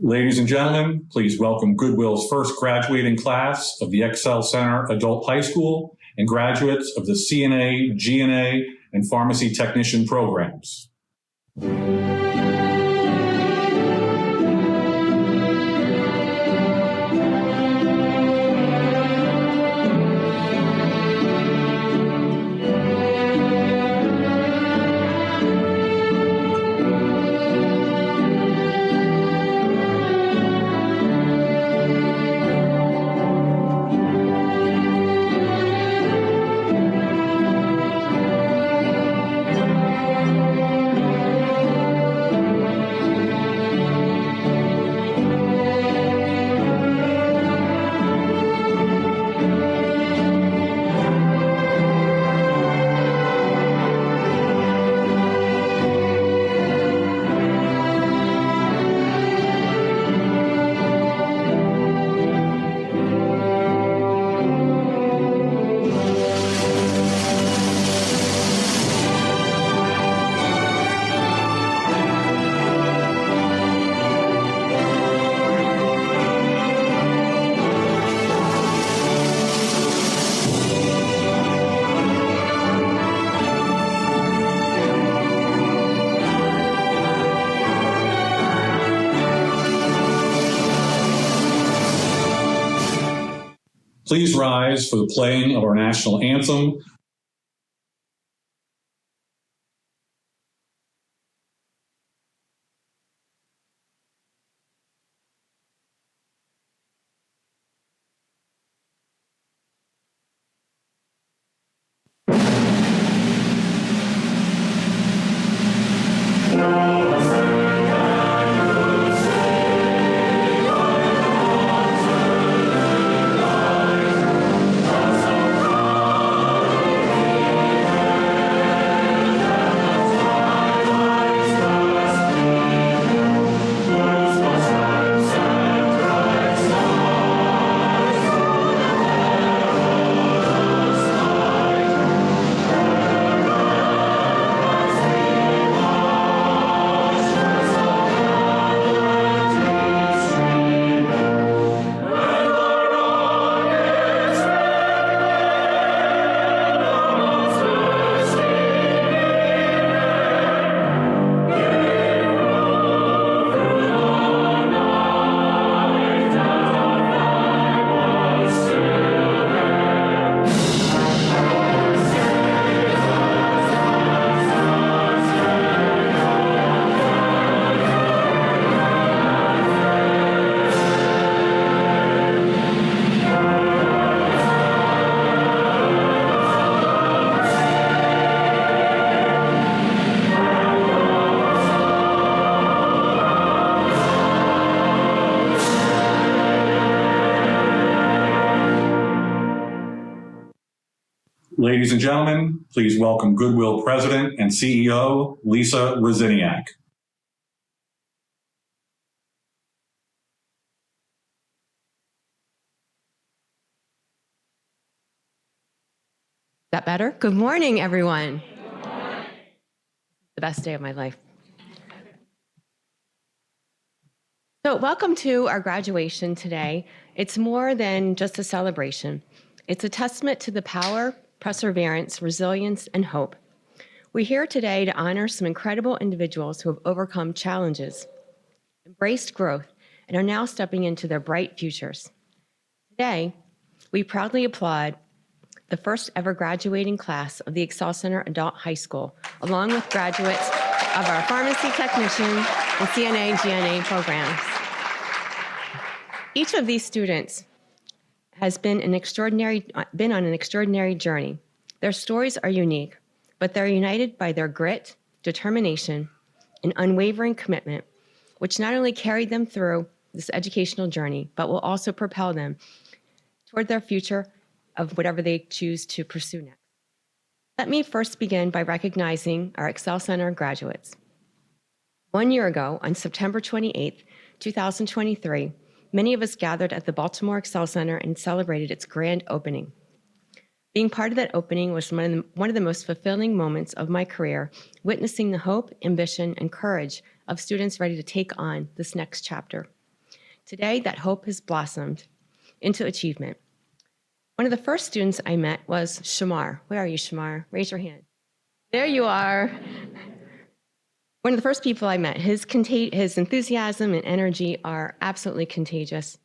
Ladies and gentlemen, please welcome Goodwill's first graduating class of the Excel Center Adult High School and graduates of the CNA, GNA, and Pharmacy Technician programs. Please rise for the playing of our national anthem. Ladies and gentlemen, please welcome Goodwill President and CEO, Lisa Rosiniak. Is that better? Good morning, everyone. Good morning. The best day of my life. So welcome to our graduation today. It's more than just a celebration. It's a testament to the power, perseverance, resilience, and hope. We're here today to honor some incredible individuals who have overcome challenges, embraced growth, and are now stepping into their bright futures. Today, we proudly applaud the first ever graduating class of the Excel Center Adult High School, along with graduates of our Pharmacy Technician and CNA, GNA programs. Each of these students has been on an extraordinary journey. Their stories are unique, but they're united by their grit, determination, and unwavering commitment, which not only carried them through this educational journey, but will also propel them toward their future of whatever they choose to pursue next. Let me first begin by recognizing our Excel Center graduates. 1 year ago, on September 28th, 2023, many of us gathered at the Baltimore Excel Center and celebrated its grand opening. Being part of that opening was one of the most fulfilling moments of my career, witnessing the hope, ambition, and courage of students ready to take on this next chapter. Today, that hope has blossomed into achievement. One of the first students I met was Shamar. Where are you, Shamar? Raise your hand. There you are. One of the first people I met, his enthusiasm and energy are absolutely contagious.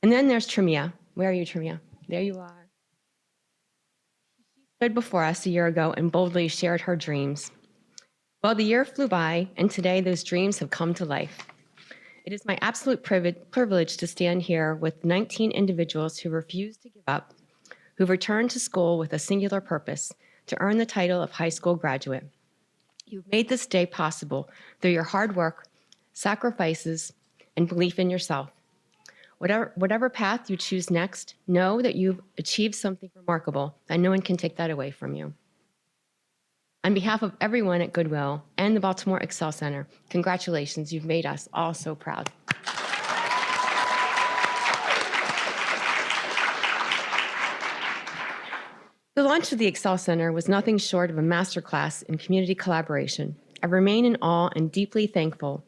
And then there's Trimia. Where are you, Trimia? There you are. She stood before us a year ago and boldly shared her dreams. Well, the year flew by, and today those dreams have come to life. It is my absolute privilege to stand here with 19 individuals who refuse to give up, who've returned to school with a singular purpose, to earn the title of high school graduate. You've made this day possible through your hard work, sacrifices, and belief in yourself. Whatever path you choose next, know that you've achieved something remarkable, and no one can take that away from you. On behalf of everyone at Goodwill and the Baltimore Excel Center, congratulations, you've made us all so proud. The launch of the Excel Center was nothing short of a masterclass in community collaboration. I remain in awe and deeply thankful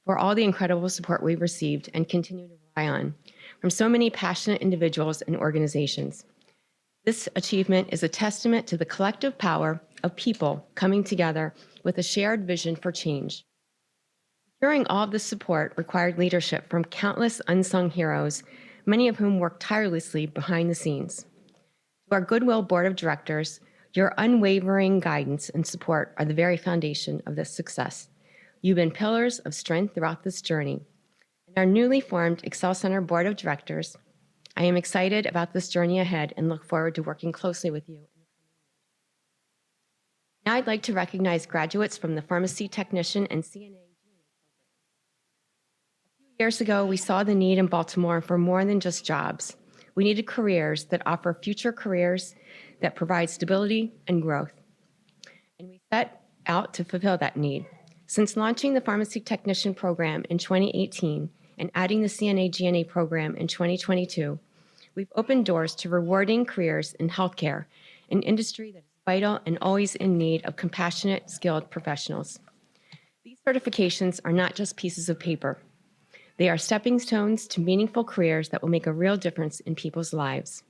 for all the incredible support we've received and continue to rely on from so many passionate individuals and organizations. This achievement is a testament to the collective power of people coming together with a shared vision for change. Securing all of this support required leadership from countless unsung heroes, many of whom worked tirelessly behind the scenes. To our Goodwill Board of Directors, your unwavering guidance and support are the very foundation of this success. You've been pillars of strength throughout this journey. And our newly formed Excel Center Board of Directors, I am excited about this journey ahead and look forward to working closely with you. Now I'd like to recognize graduates from the Pharmacy Technician and CNA programs. A few years ago, we saw the need in Baltimore for more than just jobs. We needed careers that offer future careers that provide stability and growth. And we set out to fulfill that need. Since launching the Pharmacy Technician program in 2018 and adding the CNA-GNA program in 2022, we've opened doors to rewarding careers in healthcare, an industry that is vital and always in need of compassionate, skilled professionals. These certifications are not just pieces of paper. They are stepping stones to meaningful careers that will make a real difference in people's lives.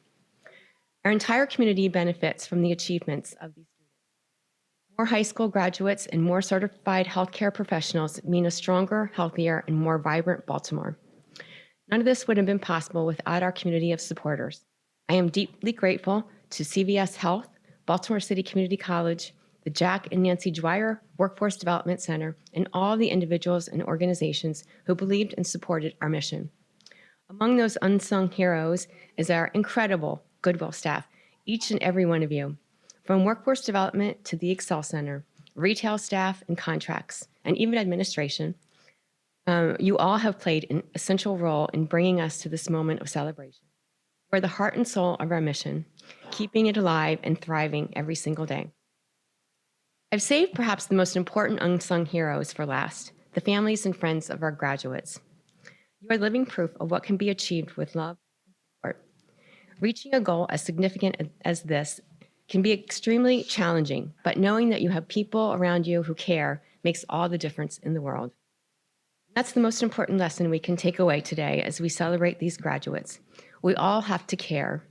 Our entire community benefits from the achievements of these students. More high school graduates and more certified healthcare professionals mean a stronger, healthier, and more vibrant Baltimore. None of this would have been possible without our community of supporters. I am deeply grateful to CVS Health, Baltimore City Community College, the Jack and Nancy Dwyer Workforce Development Center, and all the individuals and organizations who believed and supported our mission. Among those unsung heroes is our incredible Goodwill staff, each and every one of you, from workforce development to the Excel Center, retail staff and contracts, and even administration. You all have played an essential role in bringing us to this moment of celebration. You are the heart and soul of our mission, keeping it alive and thriving every single day. I've saved perhaps the most important unsung heroes for last, the families and friends of our graduates. You are living proof of what can be achieved with love and support. Reaching a goal as significant as this can be extremely challenging, but knowing that you have people around you who care makes all the difference in the world. That's the most important lesson we can take away today as we celebrate these graduates. We all have to care.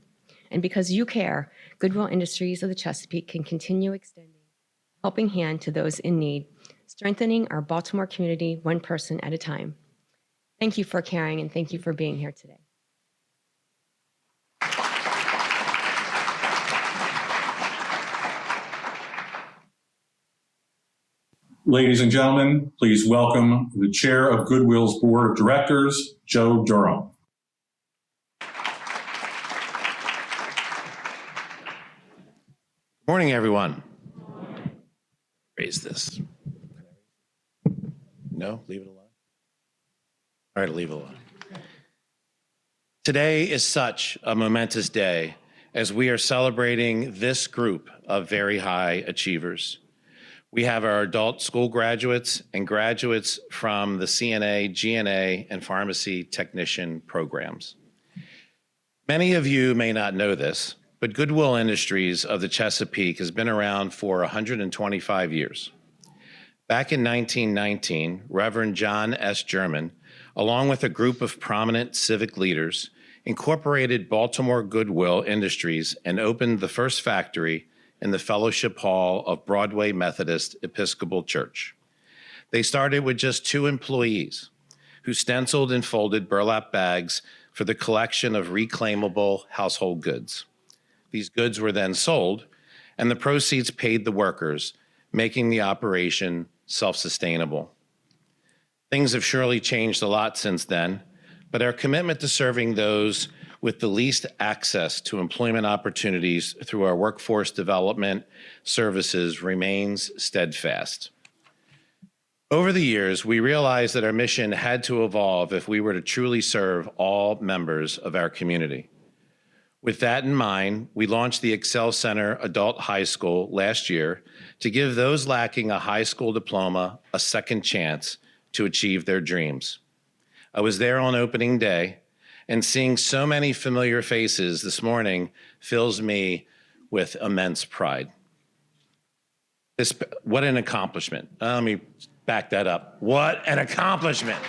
And because you care, Goodwill Industries of the Chesapeake can continue extending a helping hand to those in need, strengthening our Baltimore community one person at a time. Thank you for caring and thank you for being here today. Ladies and gentlemen, please welcome the Chair of Goodwill's Board of Directors, Joe Durham. Morning, everyone. Raise this. No, leave it alone. All right, leave it alone. Today is such a momentous day as we are celebrating this group of very high achievers. We have our adult school graduates and graduates from the CNA, GNA, and pharmacy technician programs. Many of you may not know this, but Goodwill Industries of the Chesapeake has been around for 125 years. Back in 1919, Reverend John S. German, along with a group of prominent civic leaders, incorporated Baltimore Goodwill Industries and opened the first factory in the Fellowship Hall of Broadway Methodist Episcopal Church. They started with just 2 employees who stenciled and folded burlap bags for the collection of reclaimable household goods. These goods were then sold, and the proceeds paid the workers, making the operation self-sustainable. Things have surely changed a lot since then, but our commitment to serving those with the least access to employment opportunities through our workforce development services remains steadfast. Over the years, we realized that our mission had to evolve if we were to truly serve all members of our community. With that in mind, we launched the Excel Center Adult High School last year to give those lacking a high school diploma a second chance to achieve their dreams. I was there on opening day, and seeing so many familiar faces this morning fills me with immense pride. What an accomplishment. Let me back that up. What an accomplishment.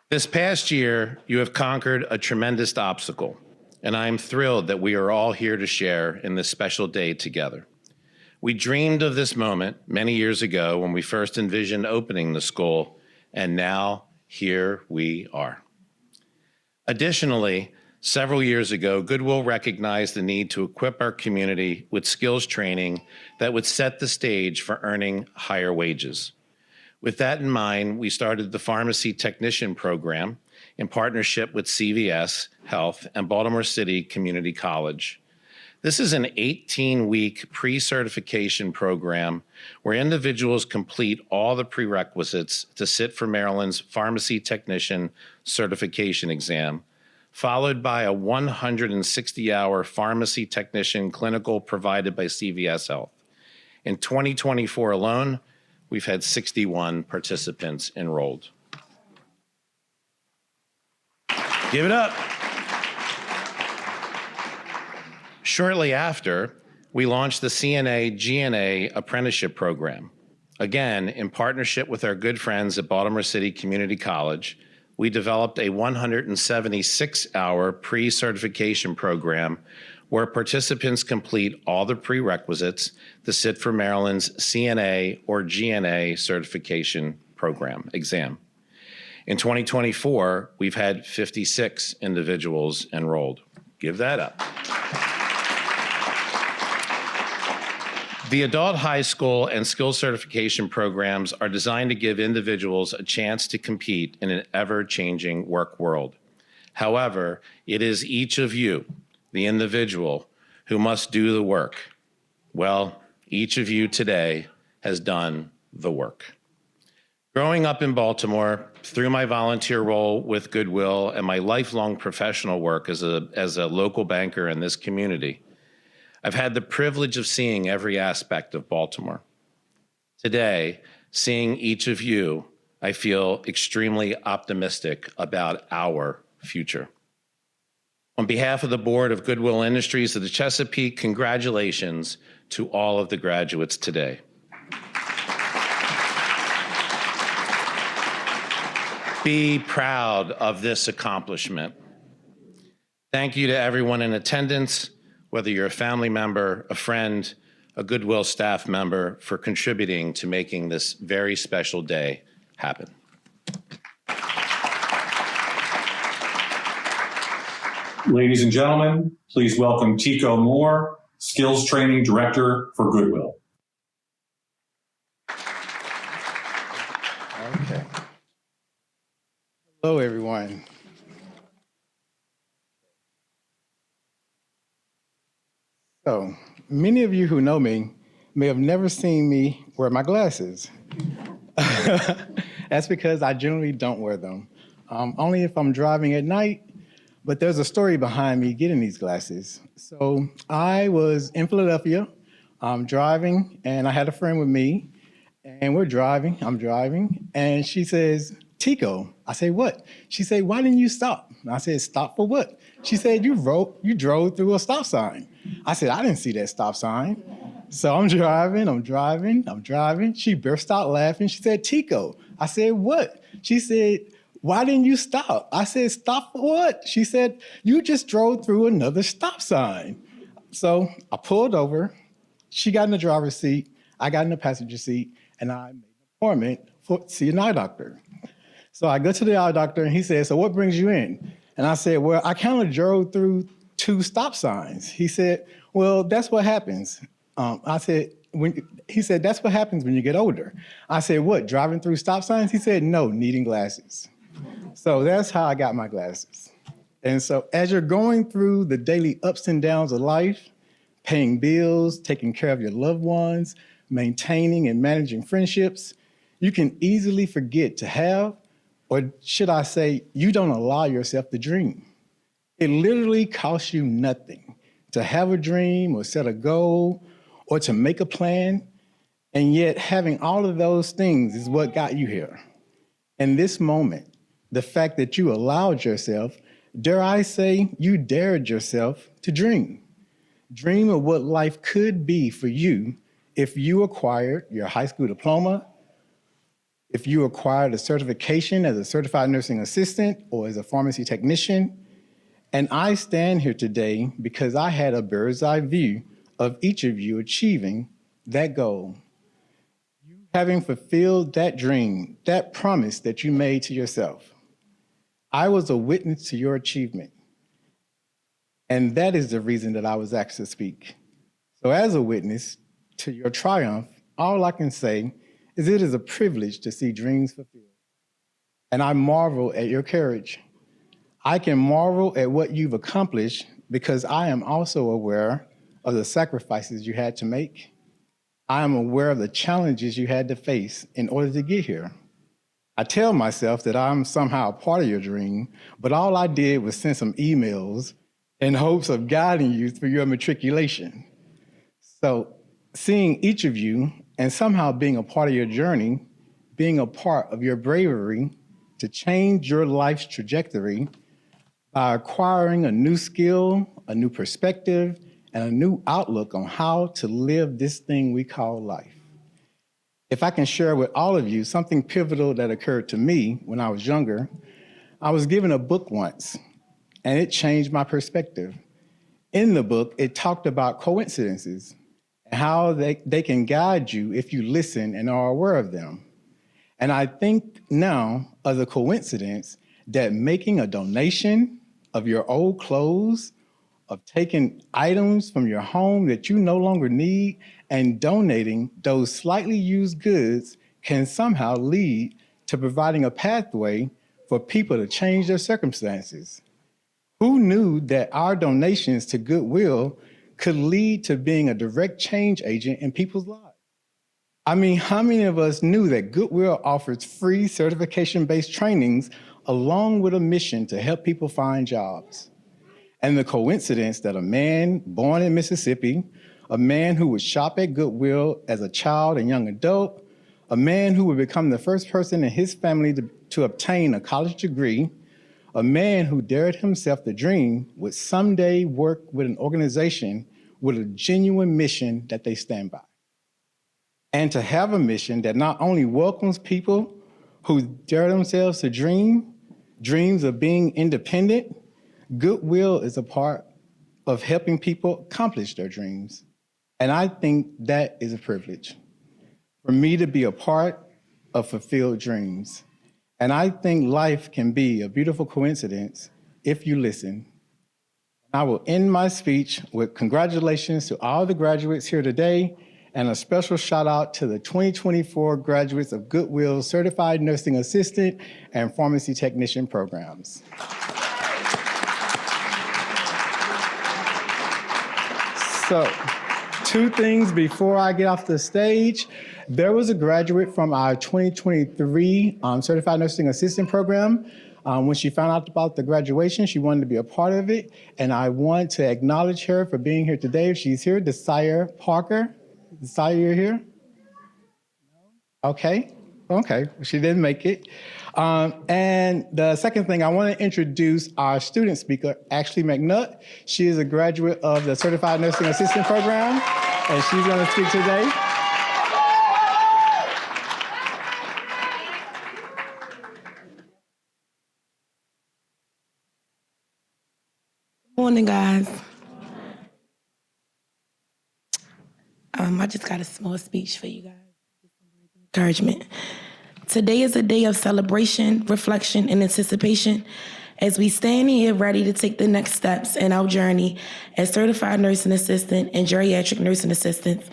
This past year, you have conquered a tremendous obstacle, and I am thrilled that we are all here to share in this special day together. We dreamed of this moment many years ago when we first envisioned opening the school, and now here we are. Additionally, several years ago, Goodwill recognized the need to equip our community with skills training that would set the stage for earning higher wages. With that in mind, we started the Pharmacy Technician Program in partnership with CVS Health and Baltimore City Community College. This is an 18-week pre-certification program where individuals complete all the prerequisites to sit for Maryland's Pharmacy Technician Certification Exam, followed by a 160-hour Pharmacy Technician clinical provided by CVS Health. In 2024 alone, we've had 61 participants enrolled. Give it up. Shortly after, we launched the CNA-GNA Apprenticeship Program. Again, in partnership with our good friends at Baltimore City Community College, we developed a 176-hour pre-certification program where participants complete all the prerequisites to sit for Maryland's CNA or GNA certification program exam. In 2024, we've had 56 individuals enrolled. Give that up. The adult high school and skill certification programs are designed to give individuals a chance to compete in an ever-changing work world. However, it is each of you, the individual, who must do the work. Well, each of you today has done the work. Growing up in Baltimore, through my volunteer role with Goodwill and my lifelong professional work as a local banker in this community, I've had the privilege of seeing every aspect of Baltimore. Today, seeing each of you, I feel extremely optimistic about our future. On behalf of the board of Goodwill Industries of the Chesapeake, congratulations to all of the graduates today. Be proud of this accomplishment. Thank you to everyone in attendance, whether you're a family member, a friend, a Goodwill staff member, for contributing to making this very special day happen. Ladies and gentlemen, please welcome Tico Moore, Skills Training Director for Goodwill. Okay. Hello, everyone. So, many of you who know me may have never seen me wear my glasses. That's because I generally don't wear them, only if I'm driving at night. But there's a story behind me getting these glasses. So I was in Philadelphia, driving, and I had a friend with me, and we're driving, I'm driving, and she says, Tico. I say, what? She said, why didn't you stop? And I said, stop for what? She said, you drove through a stop sign. I said, I didn't see that stop sign. So I'm driving. She burst out laughing. She said, Tico. I said, what? She said, why didn't you stop? I said, stop for what? She said, you just drove through another stop sign. So I pulled over. She got in the driver's seat. I got in the passenger seat, and I made an appointment to see an eye doctor. So I go to the eye doctor, and he said, so what brings you in? And I said, well, I kind of drove through 2 stop signs. He said, well, that's what happens. He said, that's what happens when you get older. I said, what, driving through stop signs? He said, no, needing glasses. So that's how I got my glasses. And so as you're going through the daily ups and downs of life, paying bills, taking care of your loved ones, maintaining and managing friendships, you can easily forget to have, or should I say, you don't allow yourself to dream. It literally costs you nothing to have a dream or set a goal or to make a plan. And yet having all of those things is what got you here. In this moment, the fact that you allowed yourself, dare I say, you dared yourself to dream. Dream of what life could be for you if you acquired your high school diploma, if you acquired a certification as a certified nursing assistant or as a pharmacy technician. And I stand here today because I had a bird's eye view of each of you achieving that goal. You having fulfilled that dream, that promise that you made to yourself. I was a witness to your achievement. And that is the reason that I was asked to speak. So as a witness to your triumph, all I can say is it is a privilege to see dreams fulfilled. And I marvel at your courage. I can marvel at what you've accomplished because I am also aware of the sacrifices you had to make. I am aware of the challenges you had to face in order to get here. I tell myself that I'm somehow a part of your dream, but all I did was send some emails in hopes of guiding you through your matriculation. So seeing each of you and somehow being a part of your journey, being a part of your bravery to change your life's trajectory by acquiring a new skill, a new perspective, and a new outlook on how to live this thing we call life. If I can share with all of you something pivotal that occurred to me when I was younger, I was given a book once, and it changed my perspective. In the book, it talked about coincidences and how they can guide you if you listen and are aware of them. And I think now of the coincidence that making a donation of your old clothes, of taking items from your home that you no longer need and donating those slightly used goods can somehow lead to providing a pathway for people to change their circumstances. Who knew that our donations to Goodwill could lead to being a direct change agent in people's lives? I mean, how many of us knew that Goodwill offers free certification-based trainings along with a mission to help people find jobs? And the coincidence that a man born in Mississippi, a man who would shop at Goodwill as a child and young adult, a man who would become the first person in his family to obtain a college degree, a man who dared himself to dream would someday work with an organization with a genuine mission that they stand by. And to have a mission that not only welcomes people who dare themselves to dream, dreams of being independent, Goodwill is a part of helping people accomplish their dreams. And I think that is a privilege for me to be a part of fulfilled dreams. And I think life can be a beautiful coincidence if you listen. I will end my speech with congratulations to all the graduates here today and a special shout out to the 2024 graduates of Goodwill Certified Nursing Assistant and Pharmacy Technician programs. So, 2 things before I get off the stage. There was a graduate from our 2023 Certified Nursing Assistant program. When she found out about the graduation, she wanted to be a part of it. And I want to acknowledge her for being here today. If she's here, Desire Parker. Desire, you're here? Okay. She didn't make it. And the second thing, I want to introduce our student speaker, Ashley McNutt. She is a graduate of the Certified Nursing Assistant program. and she's going to speak today. Morning, guys. I just got a small speech for you guys. Encouragement. Today is a day of celebration, reflection, and anticipation as we stand here ready to take the next steps in our journey as certified nursing assistant and geriatric nursing assistants.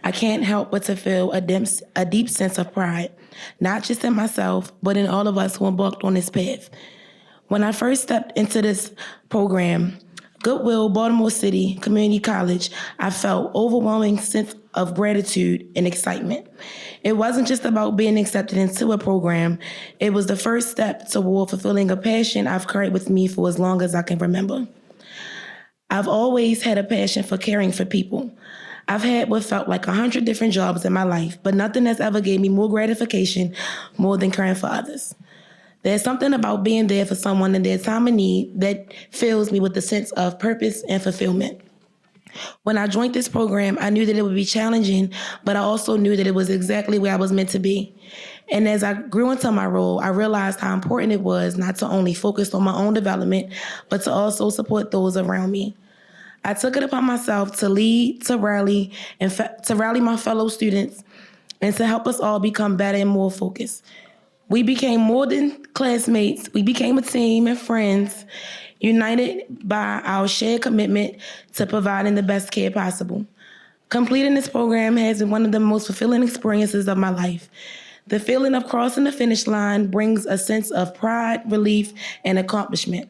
I can't help but to feel a deep sense of pride, not just in myself, but in all of us who embarked on this path. When I first stepped into this program, Goodwill, Baltimore City Community College, I felt overwhelming sense of gratitude and excitement. It wasn't just about being accepted into a program. It was the first step toward fulfilling a passion I've carried with me for as long as I can remember. I've always had a passion for caring for people. I've had what felt like 100 different jobs in my life, but nothing has ever gave me more gratification more than caring for others. There's something about being there for someone in their time of need that fills me with a sense of purpose and fulfillment. When I joined this program, I knew that it would be challenging, but I also knew that it was exactly where I was meant to be. And as I grew into my role, I realized how important it was not to only focus on my own development, but to also support those around me. I took it upon myself to lead, to rally, and to rally my fellow students, and to help us all become better and more focused. We became more than classmates. We became a team and friends, united by our shared commitment to providing the best care possible. Completing this program has been one of the most fulfilling experiences of my life. The feeling of crossing the finish line brings a sense of pride, relief, and accomplishment.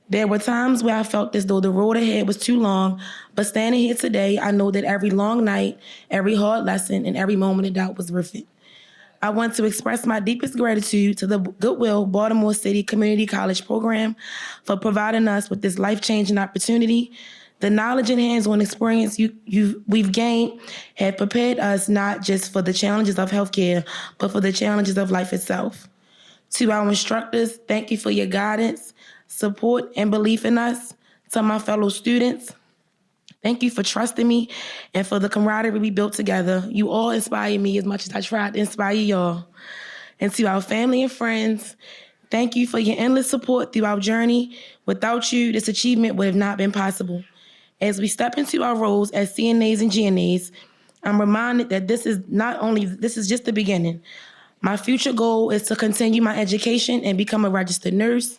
There were times where I felt as though the road ahead was too long, but standing here today, I know that every long night, every hard lesson, and every moment of doubt was worth it. I want to express my deepest gratitude to the Goodwill Baltimore City Community College program for providing us with this life-changing opportunity. The knowledge and hands-on experience we've gained have prepared us not just for the challenges of healthcare, but for the challenges of life itself. To our instructors, thank you for your guidance, support, and belief in us. To my fellow students, thank you for trusting me and for the camaraderie we built together. You all inspire me as much as I tried to inspire y'all. And to our family and friends, thank you for your endless support through our journey. Without you, this achievement would have not been possible. As we step into our roles as CNAs and GNAs, I'm reminded that this is just the beginning. My future goal is to continue my education and become a registered nurse.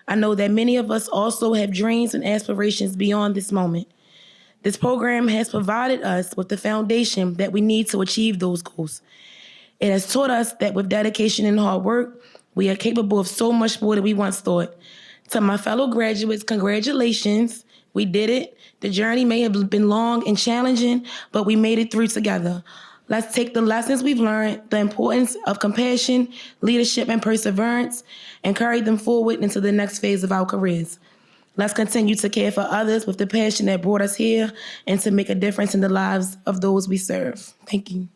I know that many of us also have dreams and aspirations beyond this moment. This program has provided us with the foundation that we need to achieve those goals. It has taught us that with dedication and hard work, we are capable of so much more than we once thought. To my fellow graduates, congratulations. We did it. The journey may have been long and challenging, but we made it through together. Let's take the lessons we've learned, the importance of compassion, leadership, and perseverance, and carry them forward into the next phase of our careers. Let's continue to care for others with the passion that brought us here and to make a difference in the lives of those we serve. Thank you.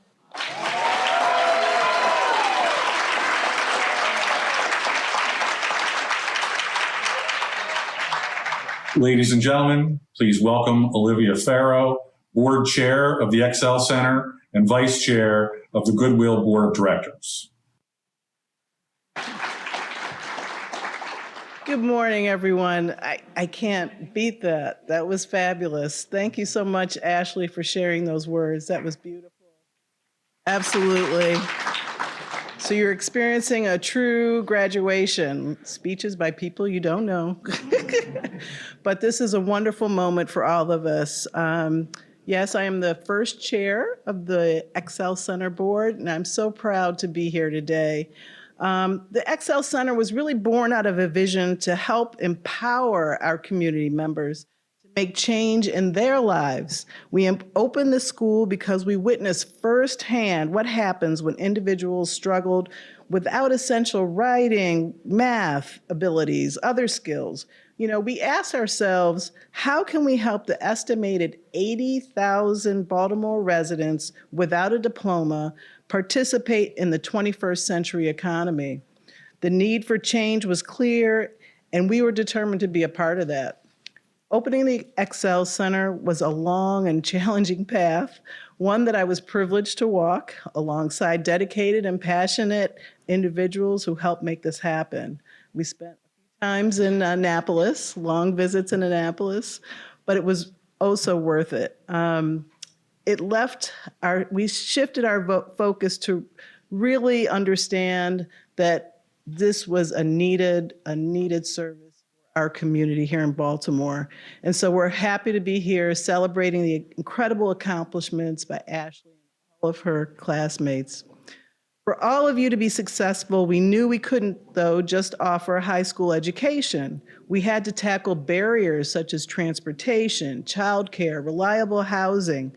Ladies and gentlemen, please welcome Olivia Farrow, Board Chair of the Excel Center and Vice Chair of the Goodwill Board of Directors. Good morning, everyone. I can't beat that. That was fabulous. Thank you so much, Ashley, for sharing those words. That was beautiful. Absolutely. So you're experiencing a true graduation. Speeches by people you don't know. But this is a wonderful moment for all of us. Yes, I am the first chair of the Excel Center board, and I'm so proud to be here today. The Excel Center was really born out of a vision to help empower our community members to make change in their lives. We opened the school because we witnessed firsthand what happens when individuals struggled without essential writing, math abilities, other skills. You know, we asked ourselves, how can we help the estimated 80,000 Baltimore residents without a diploma participate in the 21st century economy? The need for change was clear, and we were determined to be a part of that. Opening the Excel Center was a long and challenging path, one that I was privileged to walk alongside dedicated and passionate individuals who helped make this happen. We spent a few times in Annapolis, long visits in Annapolis, but it was oh so worth it. We shifted our focus to really understand that this was a needed service our community here in Baltimore. And so we're happy to be here celebrating the incredible accomplishments by Ashley and all of her classmates. For all of you to be successful, we knew we couldn't, though, just offer a high school education. We had to tackle barriers such as transportation, childcare, reliable housing.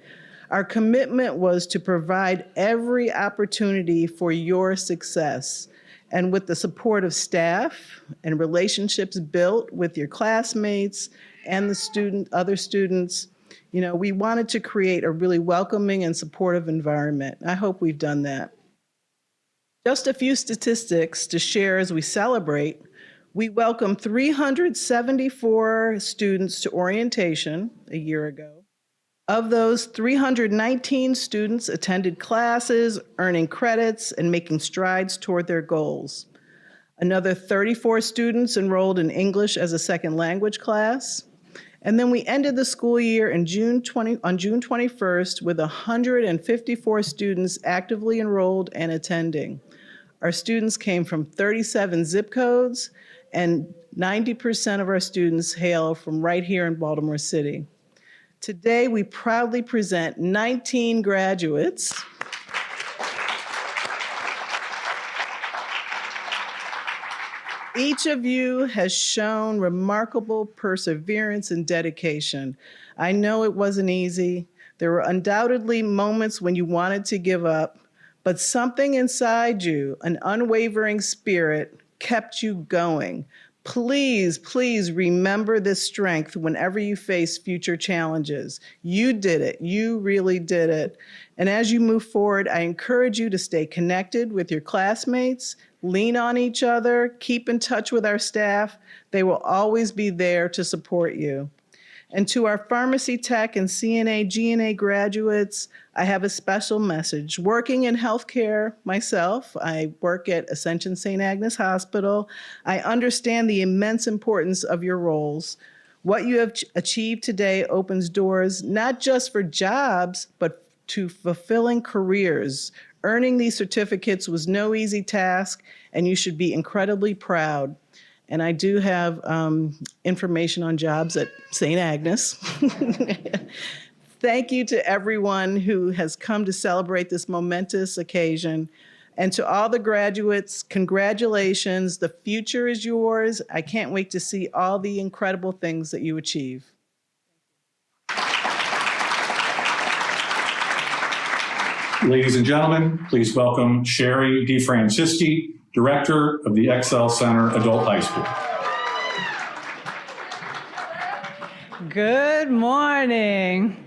Our commitment was to provide every opportunity for your success. And with the support of staff and relationships built with your classmates and the other students, we wanted to create a really welcoming and supportive environment. I hope we've done that. Just a few statistics to share as we celebrate. We welcomed 374 students to orientation a year ago. Of those, 319 students attended classes, earning credits and making strides toward their goals. Another 34 students enrolled in English as a second language class. And then we ended the school year on June 21st with 154 students actively enrolled and attending. Our students came from 37 zip codes, and 90% of our students hail from right here in Baltimore City. Today, we proudly present 19 graduates. Each of you has shown remarkable perseverance and dedication. I know it wasn't easy. There were undoubtedly moments when you wanted to give up, but something inside you, an unwavering spirit, kept you going. Please, please remember this strength whenever you face future challenges. You did it. You really did it. And as you move forward, I encourage you to stay connected with your classmates, lean on each other, keep in touch with our staff. They will always be there to support you. And to our pharmacy tech and CNA, GNA graduates, I have a special message. Working in healthcare myself, I work at Ascension St. Agnes Hospital. I understand the immense importance of your roles. What you have achieved today opens doors not just for jobs, but to fulfilling careers. Earning these certificates was no easy task, and you should be incredibly proud. And I do have information on jobs at St. Agnes. Thank you to everyone who has come to celebrate this momentous occasion. And to all the graduates, congratulations. The future is yours. I can't wait to see all the incredible things that you achieve. Ladies and gentlemen, please welcome Sherry DeFrancisci, Director of the Excel Center Adult High School. Good morning.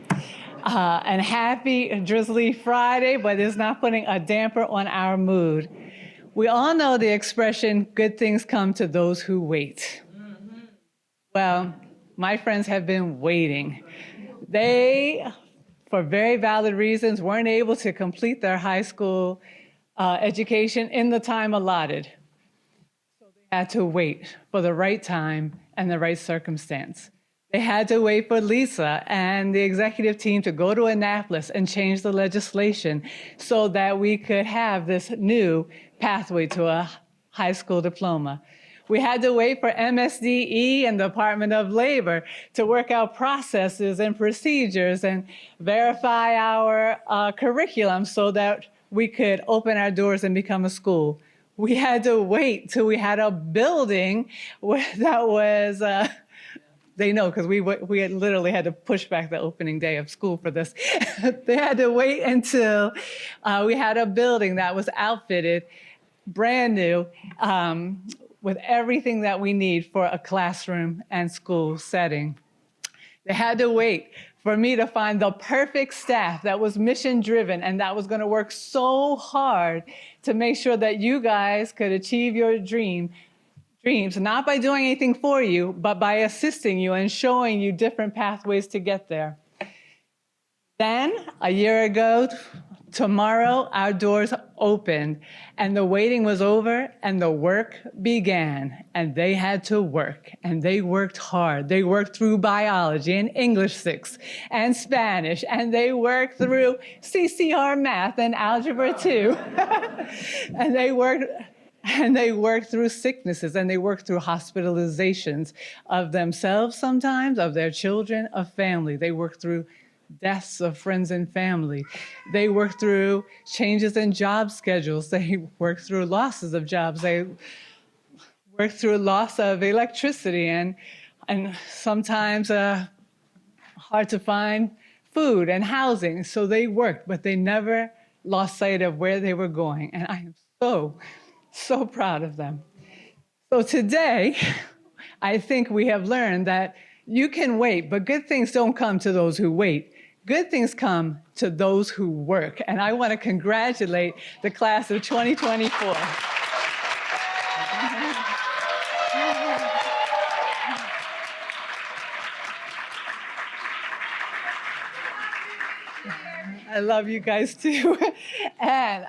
And happy drizzly Friday, but it's not putting a damper on our mood. We all know the expression, good things come to those who wait. Well, my friends have been waiting. They, for very valid reasons, weren't able to complete their high school education in the time allotted. So they had to wait for the right time and the right circumstance. They had to wait for Lisa and the executive team to go to Annapolis and change the legislation so that we could have this new pathway to a high school diploma. We had to wait for MSDE and the Department of Labor to work out processes and procedures and verify our curriculum so that we could open our doors and become a school. We had to wait till we had a building that was, they know because we had literally had to push back the opening day of school for this. They had to wait until we had a building that was outfitted, brand new, with everything that we need for a classroom and school setting. They had to wait for me to find the perfect staff that was mission-driven and that was going to work so hard to make sure that you guys could achieve your dreams dreams, not by doing anything for you, but by assisting you and showing you different pathways to get there. Then, a year ago, tomorrow, our doors opened, and the waiting was over, and the work began. And they had to work, and they worked hard. They worked through biology and English 6 and Spanish, and they worked through CCR math and algebra 2. And they worked through sicknesses, and they worked through hospitalizations of themselves sometimes, of their children, of family. They worked through deaths of friends and family. They worked through changes in job schedules. They worked through losses of jobs. They worked through loss of electricity and sometimes hard to find food and housing. So they worked, but they never lost sight of where they were going. And I am so proud of them. So today, I think we have learned that you can wait, but good things don't come to those who wait. Good things come to those who work. And I want to congratulate the class of 2024. I love you guys too. And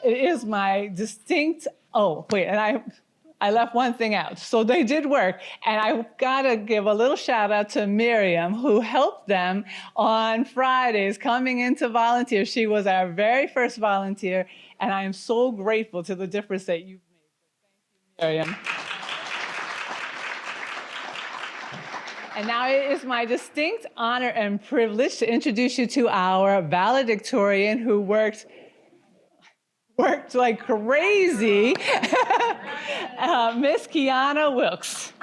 it is my distinct, I left one thing out. So they did work. And I gotta give a little shout out to Miriam, who helped them on Fridays coming in to volunteer. She was our very first volunteer. And I am so grateful to the difference that you've made. So thank you, Miriam. And now it is my distinct honor and privilege to introduce you to our valedictorian who worked like crazy, Miss Kiana Wilkes.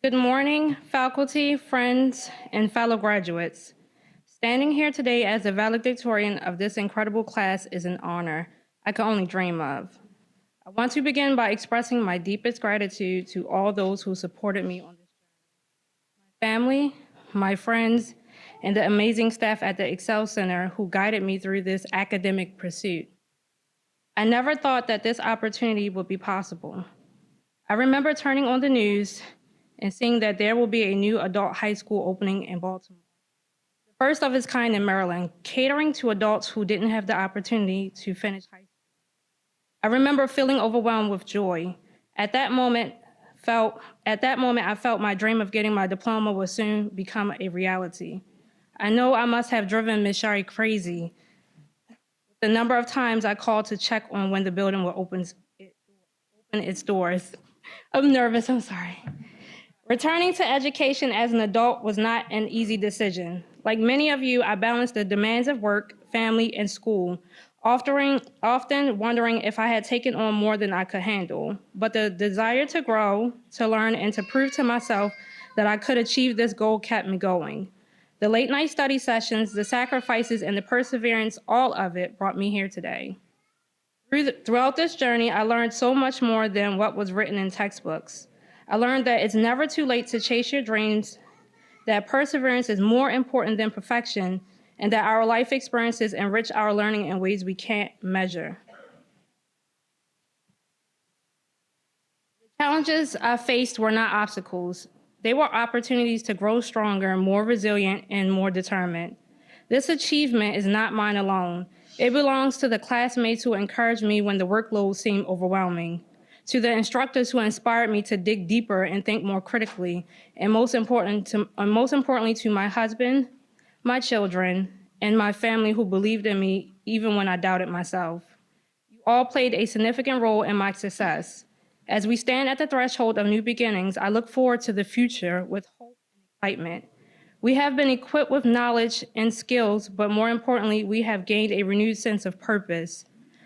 Good morning, faculty, friends, and fellow graduates. Standing here today as the valedictorian of this incredible class is an honor I could only dream of. I want to begin by expressing my deepest gratitude to all those who supported me on this journey. My family, my friends, and the amazing staff at the Excel Center who guided me through this academic pursuit. I never thought that this opportunity would be possible. I remember turning on the news and seeing that there will be a new adult high school opening in Baltimore, the first of its kind in Maryland, catering to adults who didn't have the opportunity to finish high school. I remember feeling overwhelmed with joy. At that moment, I felt my dream of getting my diploma would soon become a reality. I know I must have driven Ms. Shari crazy. The number of times I called to check on when the building would open its doors. I'm nervous, I'm sorry. Returning to education as an adult was not an easy decision. Like many of you, I balanced the demands of work, family, and school, often wondering if I had taken on more than I could handle. But the desire to grow, to learn, and to prove to myself that I could achieve this goal kept me going. The late night study sessions, the sacrifices, and the perseverance, all of it brought me here today. Throughout this journey, I learned so much more than what was written in textbooks. I learned that it's never too late to chase your dreams, that perseverance is more important than perfection, and that our life experiences enrich our learning in ways we can't measure. The challenges I faced were not obstacles. They were opportunities to grow stronger, more resilient, and more determined. This achievement is not mine alone. It belongs to the classmates who encouraged me when the workload seemed overwhelming, to the instructors who inspired me to dig deeper and think more critically, and most importantly to my husband, my children, and my family who believed in me even when I doubted myself. You all played a significant role in my success. As we stand at the threshold of new beginnings, I look forward to the future with hope and excitement. We have been equipped with knowledge and skills, but more importantly, we have gained a renewed sense of purpose.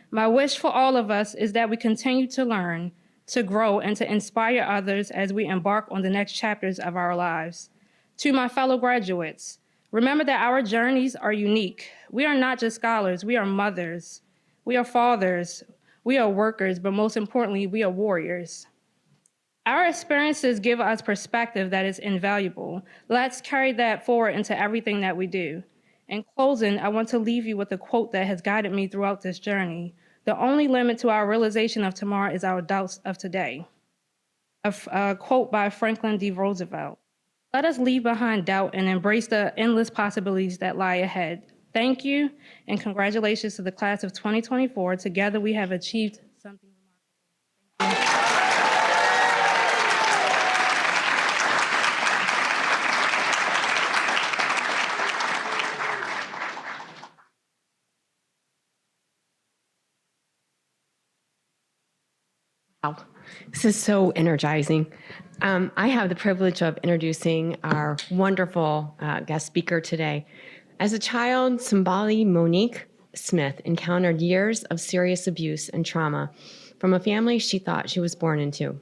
My wish for all of us is that we continue to learn, to grow, and to inspire others as we embark on the next chapters of our lives. To my fellow graduates, remember that our journeys are unique. We are not just scholars, we are mothers. We are fathers, we are workers, but most importantly, we are warriors. Our experiences give us perspective that is invaluable. Let's carry that forward into everything that we do. In closing, I want to leave you with a quote that has guided me throughout this journey. The only limit to our realization of tomorrow is our doubts of today. A quote by Franklin D. Roosevelt. Let us leave behind doubt and embrace the endless possibilities that lie ahead. Thank you, and congratulations to the class of 2024. Together we have achieved something remarkable. Wow, this is so energizing. I have the privilege of introducing our wonderful guest speaker today. As a child, Simbali Monique Smith encountered years of serious abuse and trauma from a family she thought she was born into.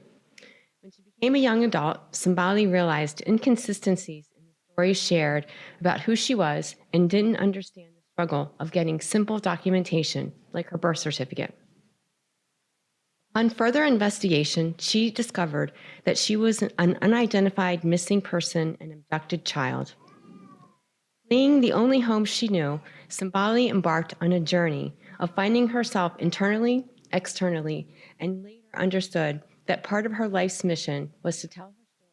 When she became a young adult, Simbali realized inconsistencies in the stories shared about who she was and didn't understand the struggle of getting simple documentation like her birth certificate. On further investigation, she discovered that she was an unidentified missing person and abducted child. Fleeing the only home she knew, Simbali embarked on a journey of finding herself internally, externally, and later understood that part of her life's mission was to tell her story,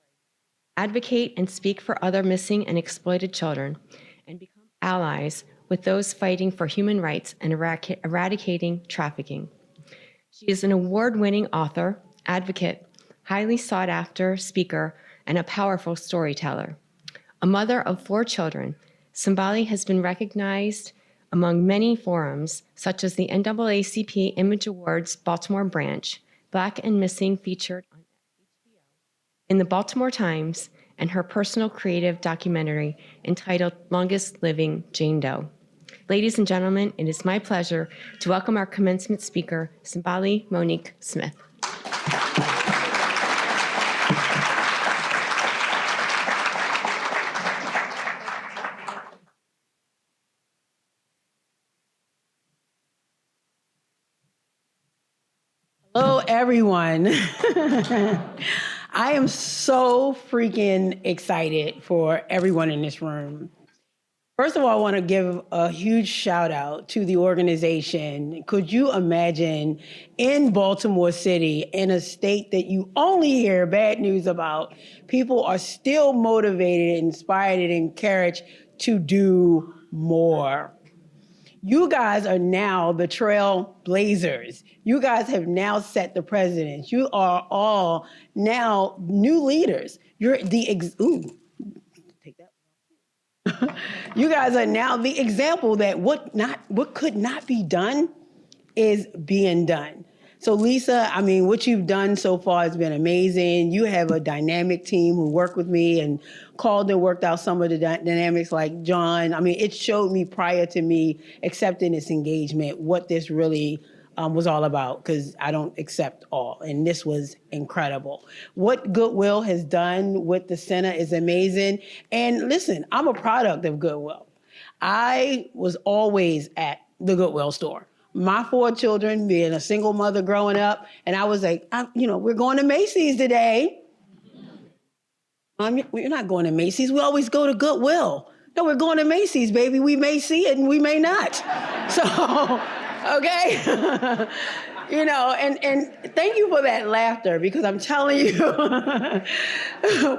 advocate and speak for other missing and exploited children, and become allies with those fighting for human rights and eradicating trafficking. She is an award-winning author, advocate, highly sought-after speaker, and a powerful storyteller. A mother of 4 children, Simbali has been recognized among many forums, such as the NAACP Image Awards Baltimore branch, Black and Missing featured on HBO, in the Baltimore Times, and her personal creative documentary entitled Longest Living Jane Doe. Ladies and gentlemen, it is my pleasure to welcome our commencement speaker, Simbali Monique Smith. Hello, everyone. I am so freaking excited for everyone in this room. First of all, I want to give a huge shout out to the organization. Could you imagine in Baltimore City, in a state that you only hear bad news about, people are still motivated, inspired, and encouraged to do more. You guys are now the trailblazers. You guys have now set the precedent. You are all now new leaders. You're the take that. You guys are now the example that what could not be done is being done. So Lisa, I mean, what you've done so far has been amazing. You have a dynamic team who worked with me and called and worked out some of the dynamics like John. I mean, it showed me prior to me accepting this engagement what this really was all about, because I don't accept all, and this was incredible. What Goodwill has done with the center is amazing. And listen, I'm a product of Goodwill. I was always at the Goodwill store. My 4 children, being a single mother growing up, and I was like, we're going to Macy's today. We're not going to Macy's. We always go to Goodwill. No, we're going to Macy's, baby. We may see it and we may not. So, okay. And thank you for that laughter, because I'm telling you,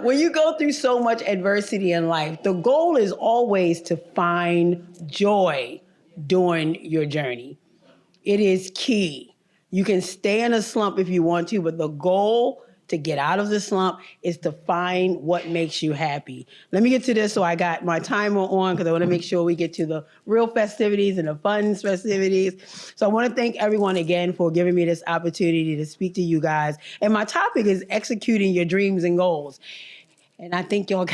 when you go through so much adversity in life, the goal is always to find joy during your journey. It is key. You can stay in a slump if you want to, but the goal to get out of the slump is to find what makes you happy. Let me get to this. So I got my timer on because I want to make sure we get to the real festivities and the fun festivities. So I want to thank everyone again for giving me this opportunity to speak to you guys. And my topic is executing your dreams and goals. And I think y'all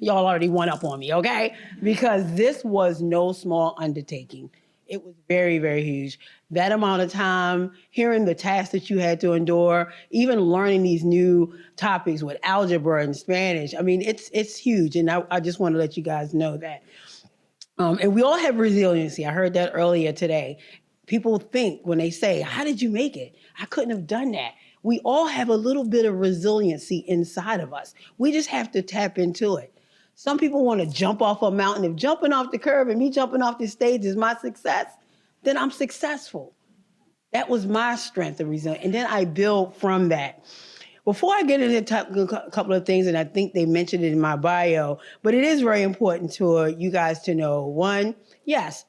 already won up on me, okay? Because this was no small undertaking. It was very, very huge. That amount of time, hearing the tasks that you had to endure, even learning these new topics with algebra and Spanish. I mean, it's huge. And I just want to let you guys know that. And we all have resiliency. I heard that earlier today. people think when they say, how did you make it? I couldn't have done that. We all have a little bit of resiliency inside of us. We just have to tap into it. Some people want to jump off a mountain. If jumping off the curb and me jumping off the stage is my success, then I'm successful. That was my strength and resilience. And then I build from that. Before I get into a couple of things, and I think they mentioned it in my bio, but it is very important to you guys to know. One, yes,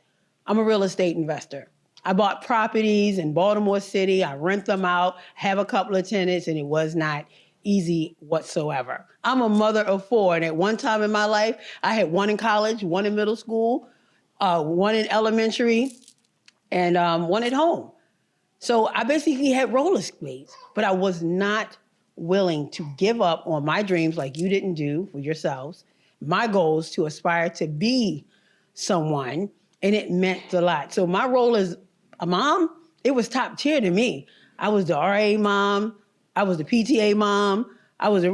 I'm a real estate investor. I bought properties in Baltimore City. I rent them out, have a couple of tenants, and it was not easy whatsoever. I'm a mother of 4, and at one time in my life, I had one in college, one in middle school, one in elementary, and one at home. So I basically had roller skates, but I was not willing to give up on my dreams like you didn't do for yourselves, my goals to aspire to be someone, and it meant a lot. So my role as a mom, it was top tier to me. I was the RA mom, I was the PTA mom, I was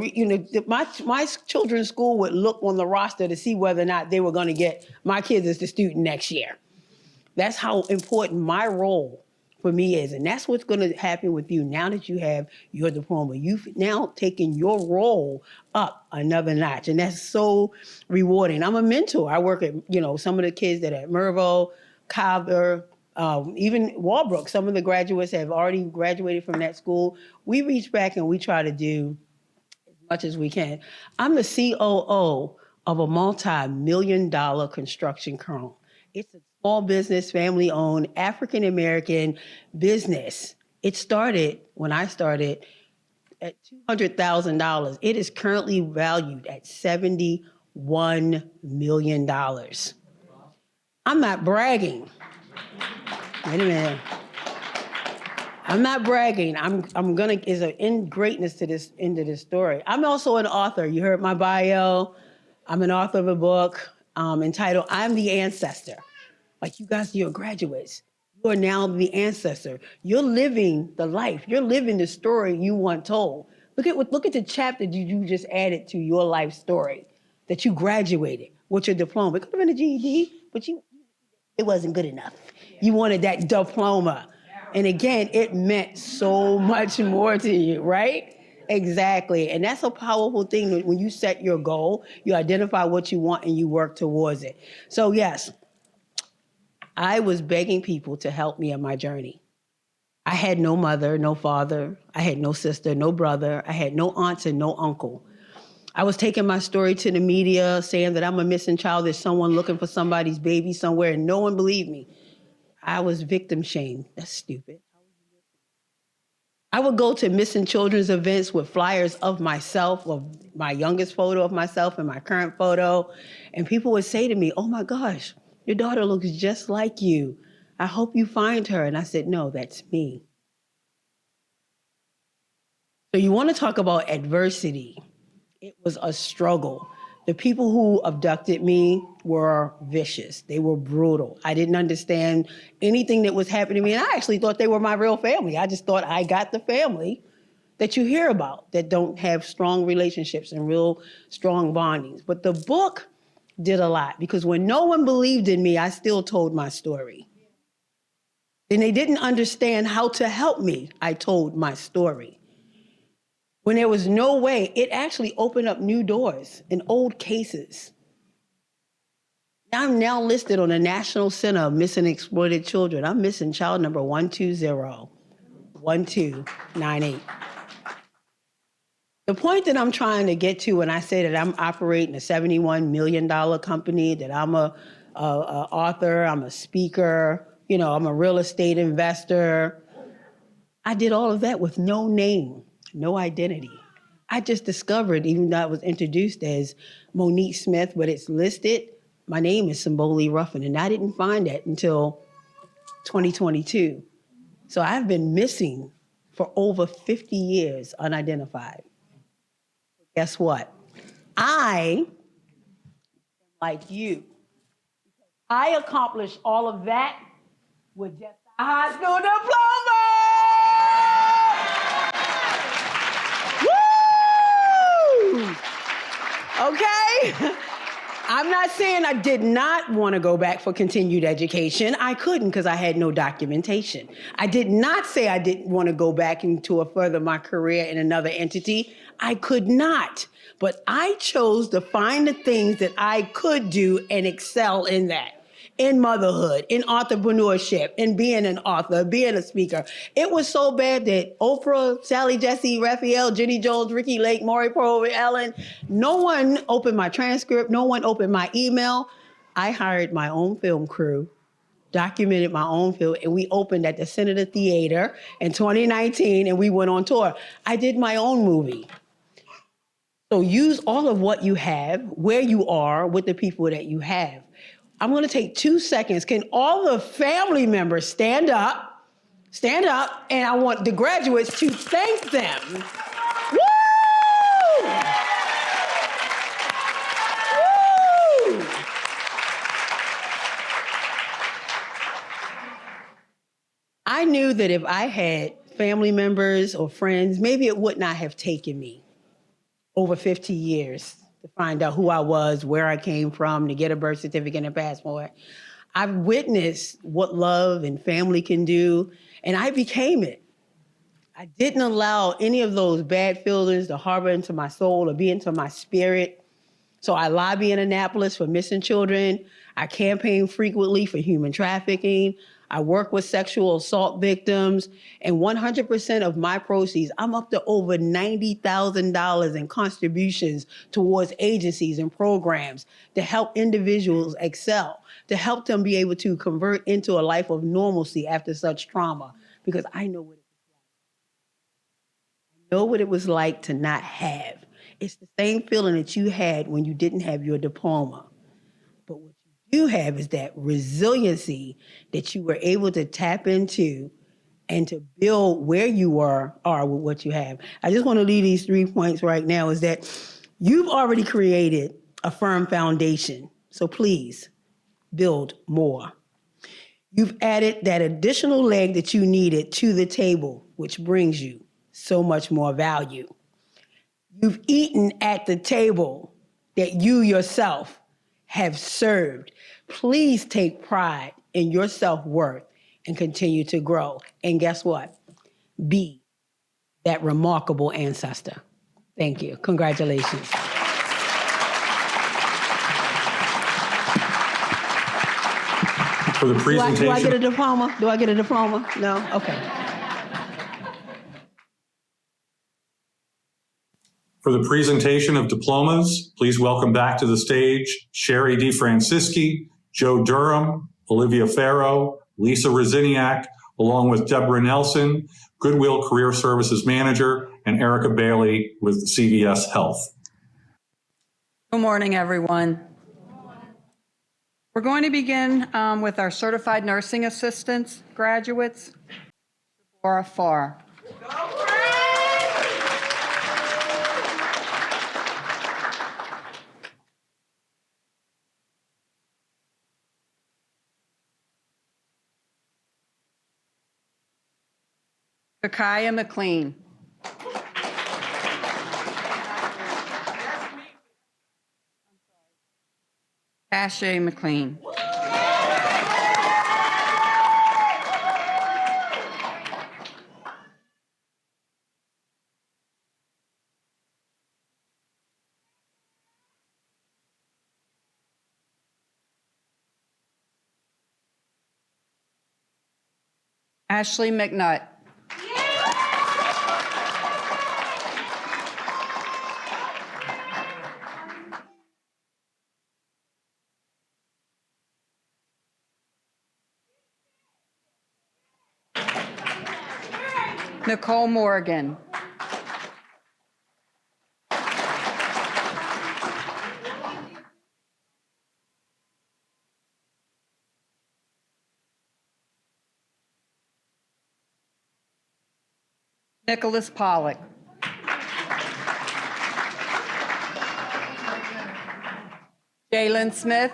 my children's school would look on the roster to see whether or not they were gonna get my kids as the student next year. That's how important my role for me is. And that's what's going to happen with you now that you have your diploma. You've now taken your role up another notch. And that's so rewarding. I'm a mentor. I work at, some of the kids that are at Mervo, Cobb, even Walbrook. Some of the graduates have already graduated from that school. We reach back and we try to do as much as we can. I'm the COO of a multi-million-dollar construction firm. It's a small business, family-owned, African-American business. It started, when I started, at $200,000. It is currently valued at $71 million. I'm not bragging. Wait a minute. I'm not bragging. Is in greatness to this, into this story. I'm also an author. You heard my bio. I'm an author of a book entitled, I'm the Ancestor. Like you guys, you're graduates. You are now the ancestor. You're living the life. You're living the story you want told. Look at the chapter you just added to your life story, that you graduated with your diploma. It could have been a GED, but it wasn't good enough. You wanted that diploma. And again, it meant so much more to you, right? Exactly. And that's a powerful thing when you set your goal, you identify what you want and you work towards it. So yes, I was begging people to help me on my journey. I had no mother, no father. I had no sister, no brother. I had no aunts and no uncle. I was taking my story to the media saying that I'm a missing child. There's someone looking for somebody's baby somewhere, and no one believed me. I was victim shamed. That's stupid. I would go to missing children's events with flyers of myself, of my youngest photo of myself and my current photo. And people would say to me, oh my gosh, your daughter looks just like you. I hope you find her. And I said, no, that's me. So you want to talk about adversity. It was a struggle. The people who abducted me were vicious. They were brutal. I didn't understand anything that was happening to me. And I actually thought they were my real family. I just thought I got the family that you hear about that don't have strong relationships and real strong bondings. But the book did a lot because when no one believed in me, I still told my story. And they didn't understand how to help me. I told my story. When there was no way, it actually opened up new doors in old cases. I'm now listed on the National Center of Missing and Exploited Children. I'm missing child number 120-1298. The point that I'm trying to get to when I say that I'm operating a $71 million company, that I'm a author, I'm a speaker, I'm a real estate investor. I did all of that with no name. No identity. I just discovered, even though I was introduced as Monique Smith, but it's listed, my name is Simboli Ruffin, and I didn't find that until 2022. So I've been missing for over 50 years, unidentified. Guess what? I, like you, I accomplished all of that with just a high school diploma! Okay? I'm not saying I did not want to go back for continued education. I couldn't because I had no documentation. I did not say I didn't want to go back into further my career in another entity. I could not. But I chose to find the things that I could do and excel in that. In motherhood, in entrepreneurship, in being an author, being a speaker. It was so bad that Oprah, Sally Jesse, Raphael, Jenny Jones, Ricky Lake, Maury Povey, Ellen, no one opened my transcript, no one opened my email. I hired my own film crew, documented my own film, and we opened at the Senator Theater in 2019, and we went on tour. I did my own movie. So use all of what you have, where you are, with the people that you have. I'm going to take 2 seconds. Can all the family members stand up? Stand up, and I want the graduates to thank them. Woo! Woo! I knew that if I had family members or friends, maybe it would not have taken me over 50 years to find out who I was, where I came from, to get a birth certificate and a passport. I've witnessed what love and family can do, and I became it. I didn't allow any of those bad feelings to harbor into my soul or be into my spirit. So I lobby in Annapolis for missing children. I campaign frequently for human trafficking. I work with sexual assault victims, and 100% of my proceeds, I'm up to over $90,000 in contributions towards agencies and programs to help individuals excel, to help them be able to convert into a life of normalcy after such trauma, because I know what it was like. I know what it was like to not have. It's the same feeling that you had when you didn't have your diploma. But what you do have is that resiliency that you were able to tap into and to build where you are with what you have. I just want to leave these 3 points right now is that you've already created a firm foundation. So please build more. You've added that additional leg that you needed to the table, which brings you so much more value. You've eaten at the table that you yourself have served. Please take pride in your self-worth and continue to grow. And guess what? Be that remarkable ancestor. Thank you. Congratulations. For the presentation. Do I get a diploma? Do I get a diploma? No? Okay. For the presentation of diplomas, please welcome back to the stage Sherry DeFrancisci, Joe Durham, Olivia Farrow, Lisa Rosiniak, along with Deborah Nelson, Goodwill Career Services Manager, and Erica Bailey with CVS Health. Good morning, everyone. We're going to begin with our certified nursing assistants graduates. Laura Farr. Kakaya McLean. Ashay McLean. Ashley McNutt. Nicole Morgan. Nicholas Pollock. Jalen Smith.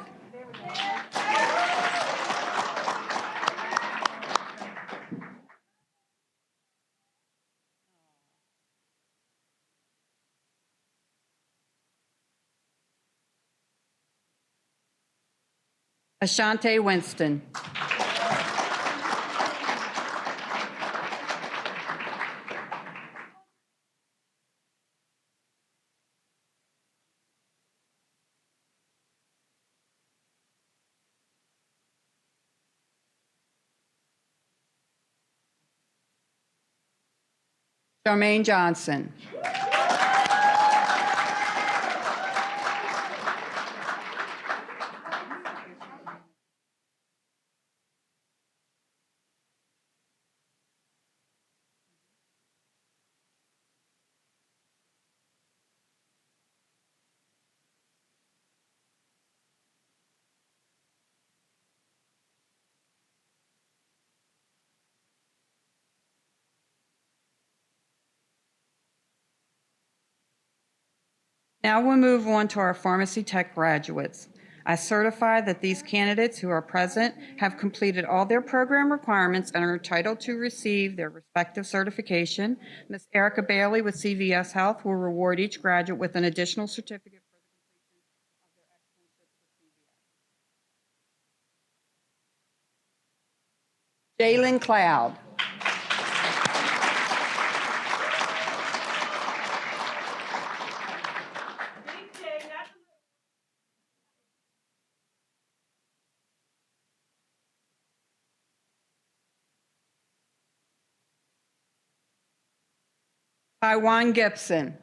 Ashante Winston. Charmaine Johnson. Now we'll move on to our pharmacy tech graduates. I certify that these candidates who are present have completed all their program requirements and are entitled to receive their respective certification. Ms. Erica Bailey with CVS Health will reward each graduate with an additional certificate for the completion of their excellence with CVS. Jalen Cloud. Taiwan Gibson.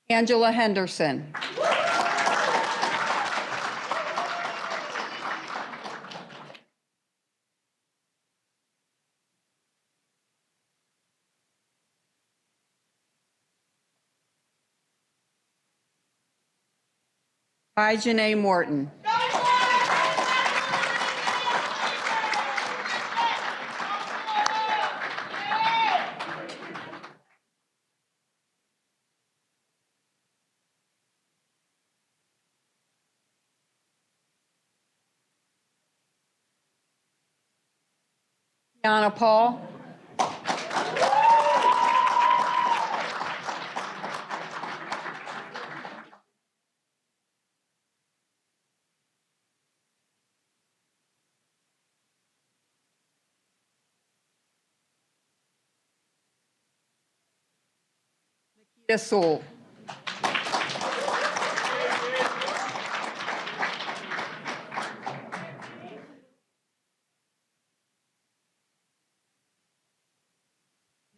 Angela Henderson. Hi, Janae Morton. Tiana Paul. Nikita Sewell.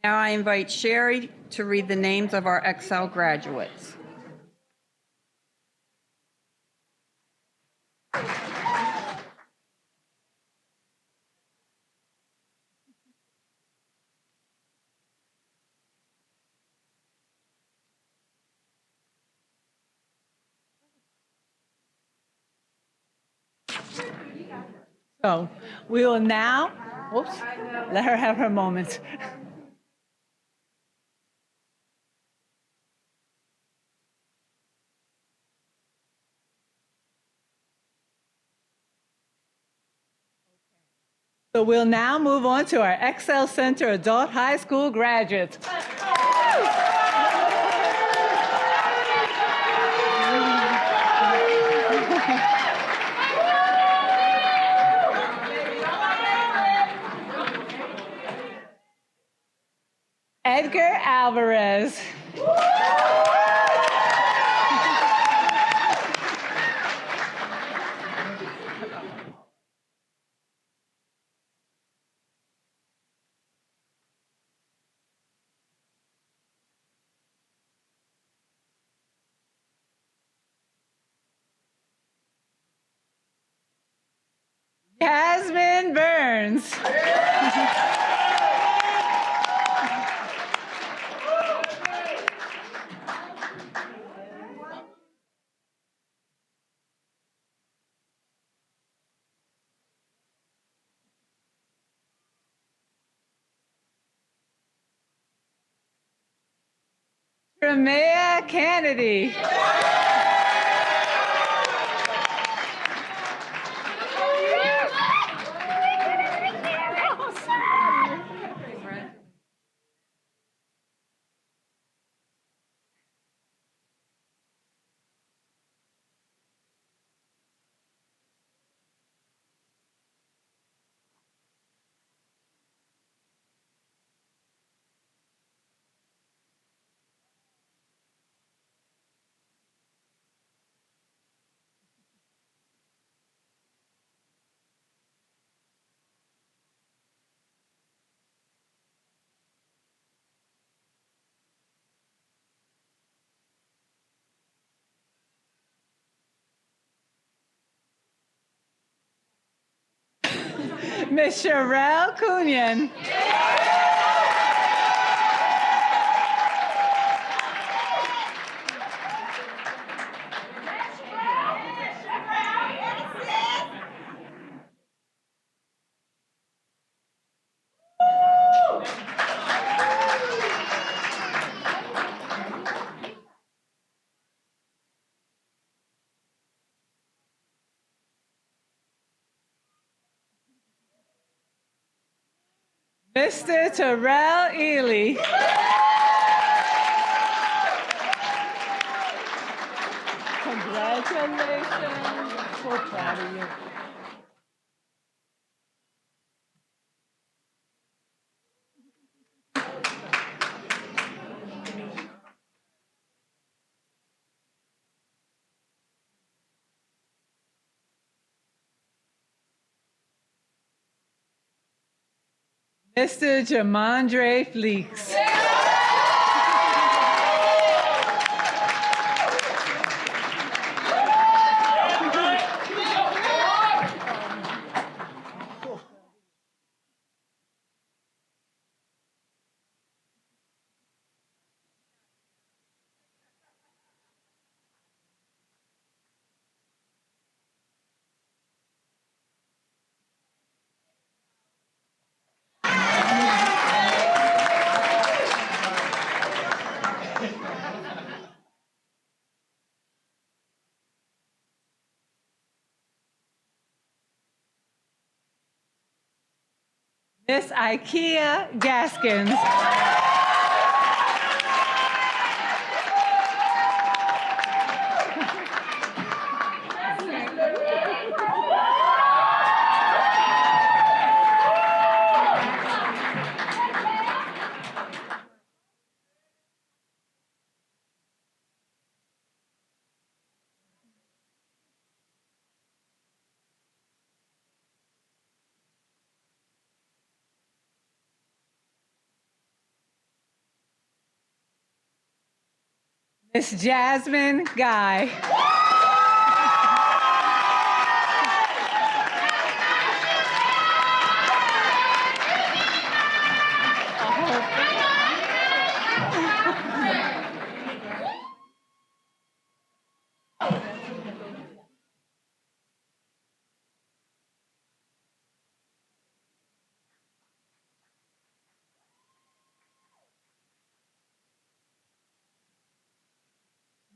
Now I invite Sherry to read the names of our Excel graduates. So we will now, oops, let her have her moment. So we'll now move on to our Excel Center Adult High School graduates. Edgar Alvarez. Jasmine Burns. Tremea Kennedy. Miss Sherelle Cunyan. Mr. Terrell Ely. Congratulations. So proud of you. Mr. Jamondre Fleeks. Miss Ikea Gaskins. Miss Jasmine Guy.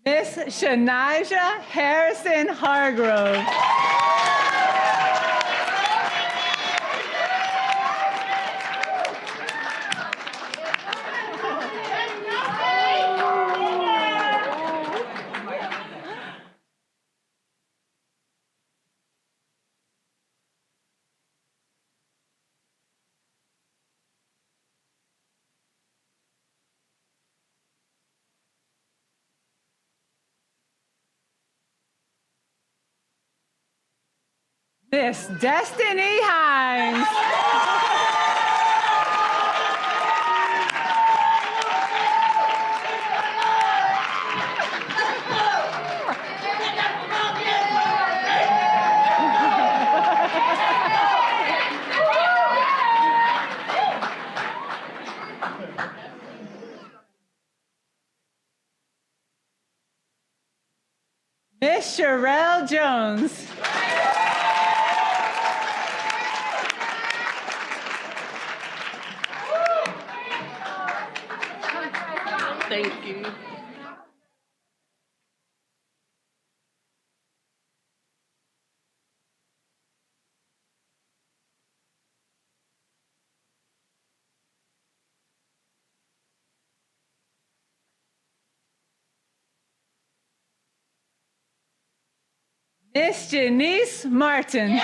Miss Shanaja Harrison Hargrove. Miss Destiny Hines. Miss Sherelle Jones. Thank you. Miss Janice Martin.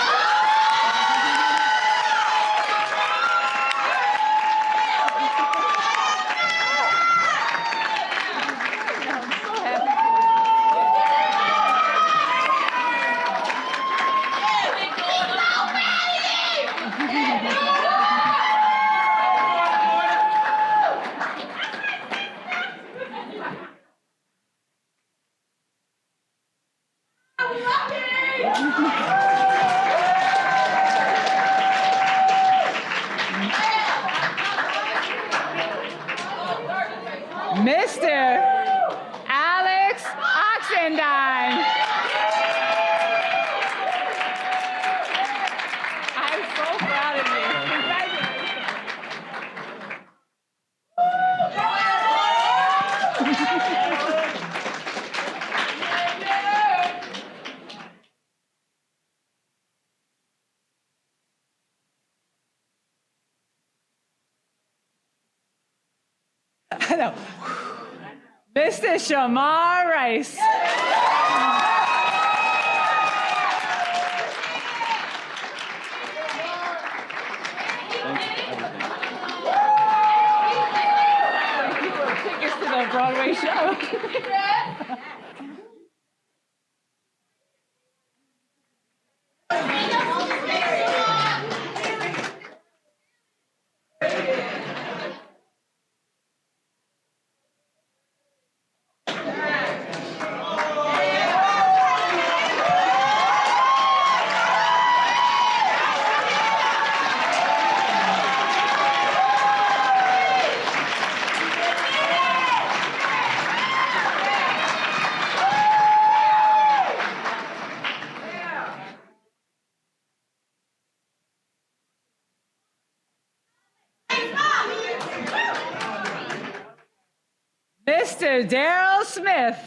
No. Mr. Shamar Rice. Tickets to the Broadway show. Mr. Daryl Smith.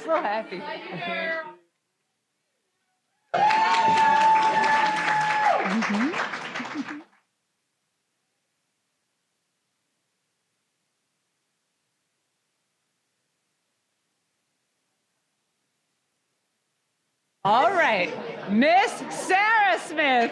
So happy. All right, Miss Sarah Smith.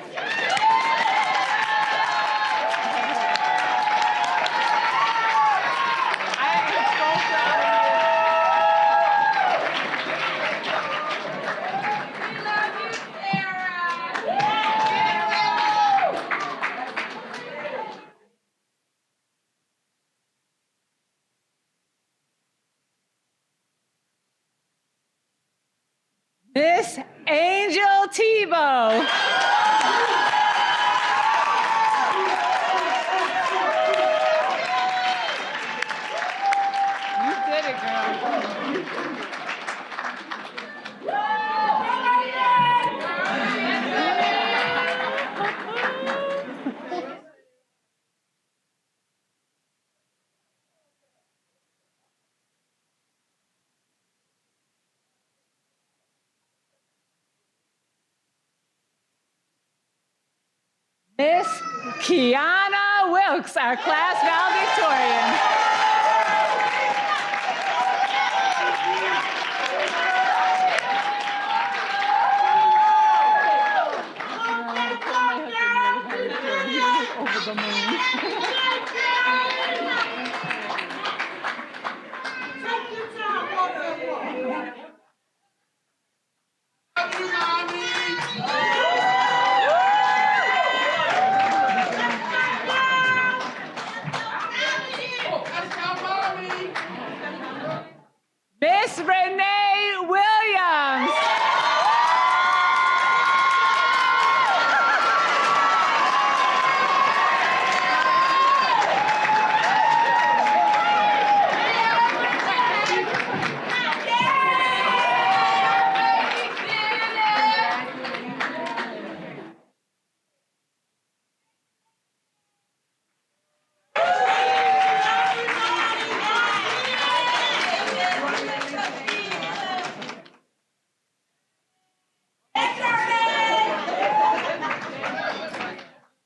Miss Angel Tebow. You did it, girl. Miss Kiana Wilkes, our class valedictorian. Over the moon. Miss Renee Williams.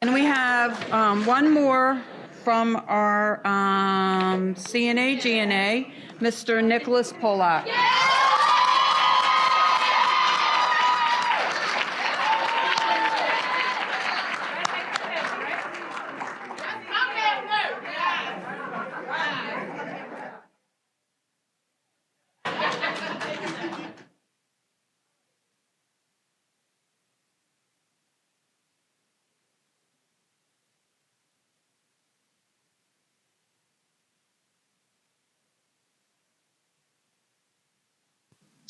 And we have one more from our CNA, GNA, Mr. Nicholas Polak.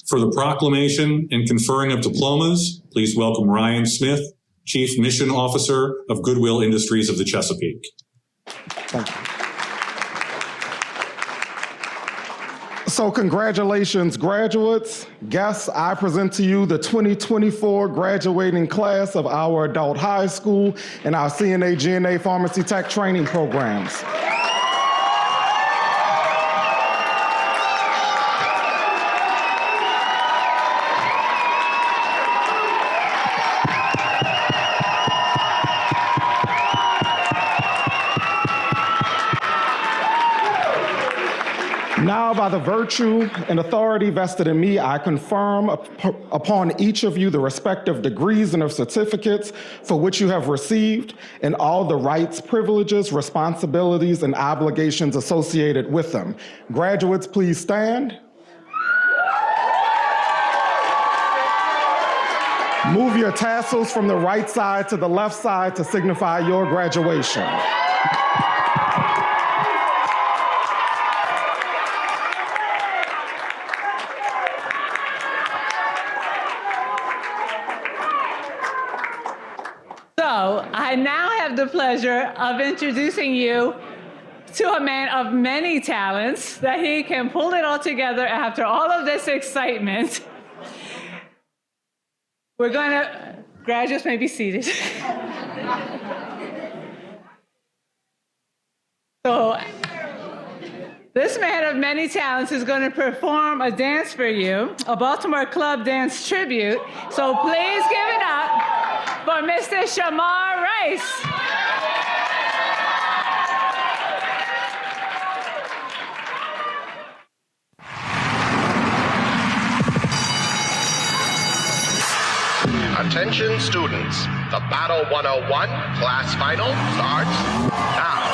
For the proclamation and conferring of diplomas, please welcome Ryan Smith, Chief Mission Officer of Goodwill Industries of the Chesapeake. Thank you. So congratulations, graduates. Guests, I present to you the 2024 graduating class of our adult high school and our CNA, GNA Pharmacy Tech training programs. Now, by the virtue and authority vested in me, I confirm upon each of you the respective degrees and certificates for which you have received, and all the rights, privileges, responsibilities, and obligations associated with them. Graduates, please stand. Move your tassels from the right side to the left side to signify your graduation. So I now have the pleasure of introducing you to a man of many talents, that he can pull it all together after all of this excitement. We're going to, graduates may be seated. So this man of many talents is going to perform a dance for you, a Baltimore Club dance tribute. So please give it up for Mr. Shamar Rice. Attention students, the Battle 101 class final starts now.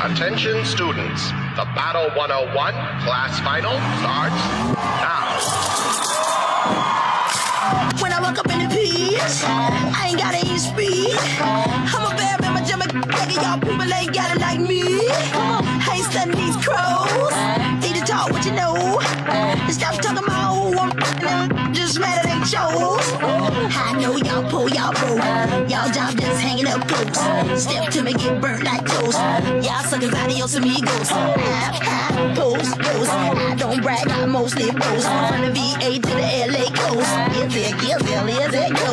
Attention students, the Battle 101 class final starts now. When I walk up in the piece, I ain't gotta eat speed. I'm a bad man, my jump, y'all people ain't got it like me. I ain't studying these crows. Need to talk what you know. And stop talking about who I'm just mad at they chose. I know y'all pull, y'all broke. Y'all job just hanging up close. Step to me, get burnt like toast. Y'all suckers, adios amigos. Post. I don't brag, I mostly boast. From the VA to the LA coast. Is it go?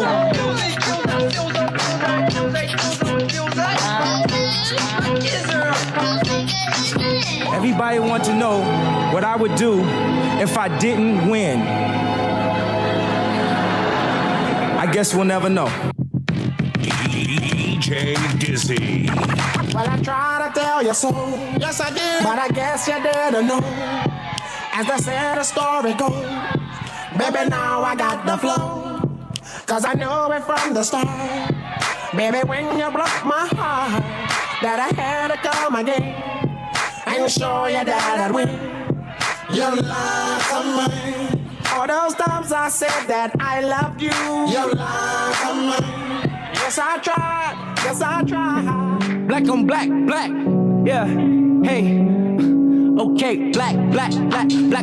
Everybody want to know what I would do if I didn't win. I guess we'll never know. DJ Dizzy. Well, I try to tell you so. Yes, I did. But I guess you didn't know. As they say the story goes, baby, now I got the flow. Cause I knew it from the start. Baby, when you broke my heart, that I had to come again and show you that I'd win. Your love of mine. All those times I said that I loved you. Your love of mine. Yes, I tried. Black on black, yeah, hey. Okay, black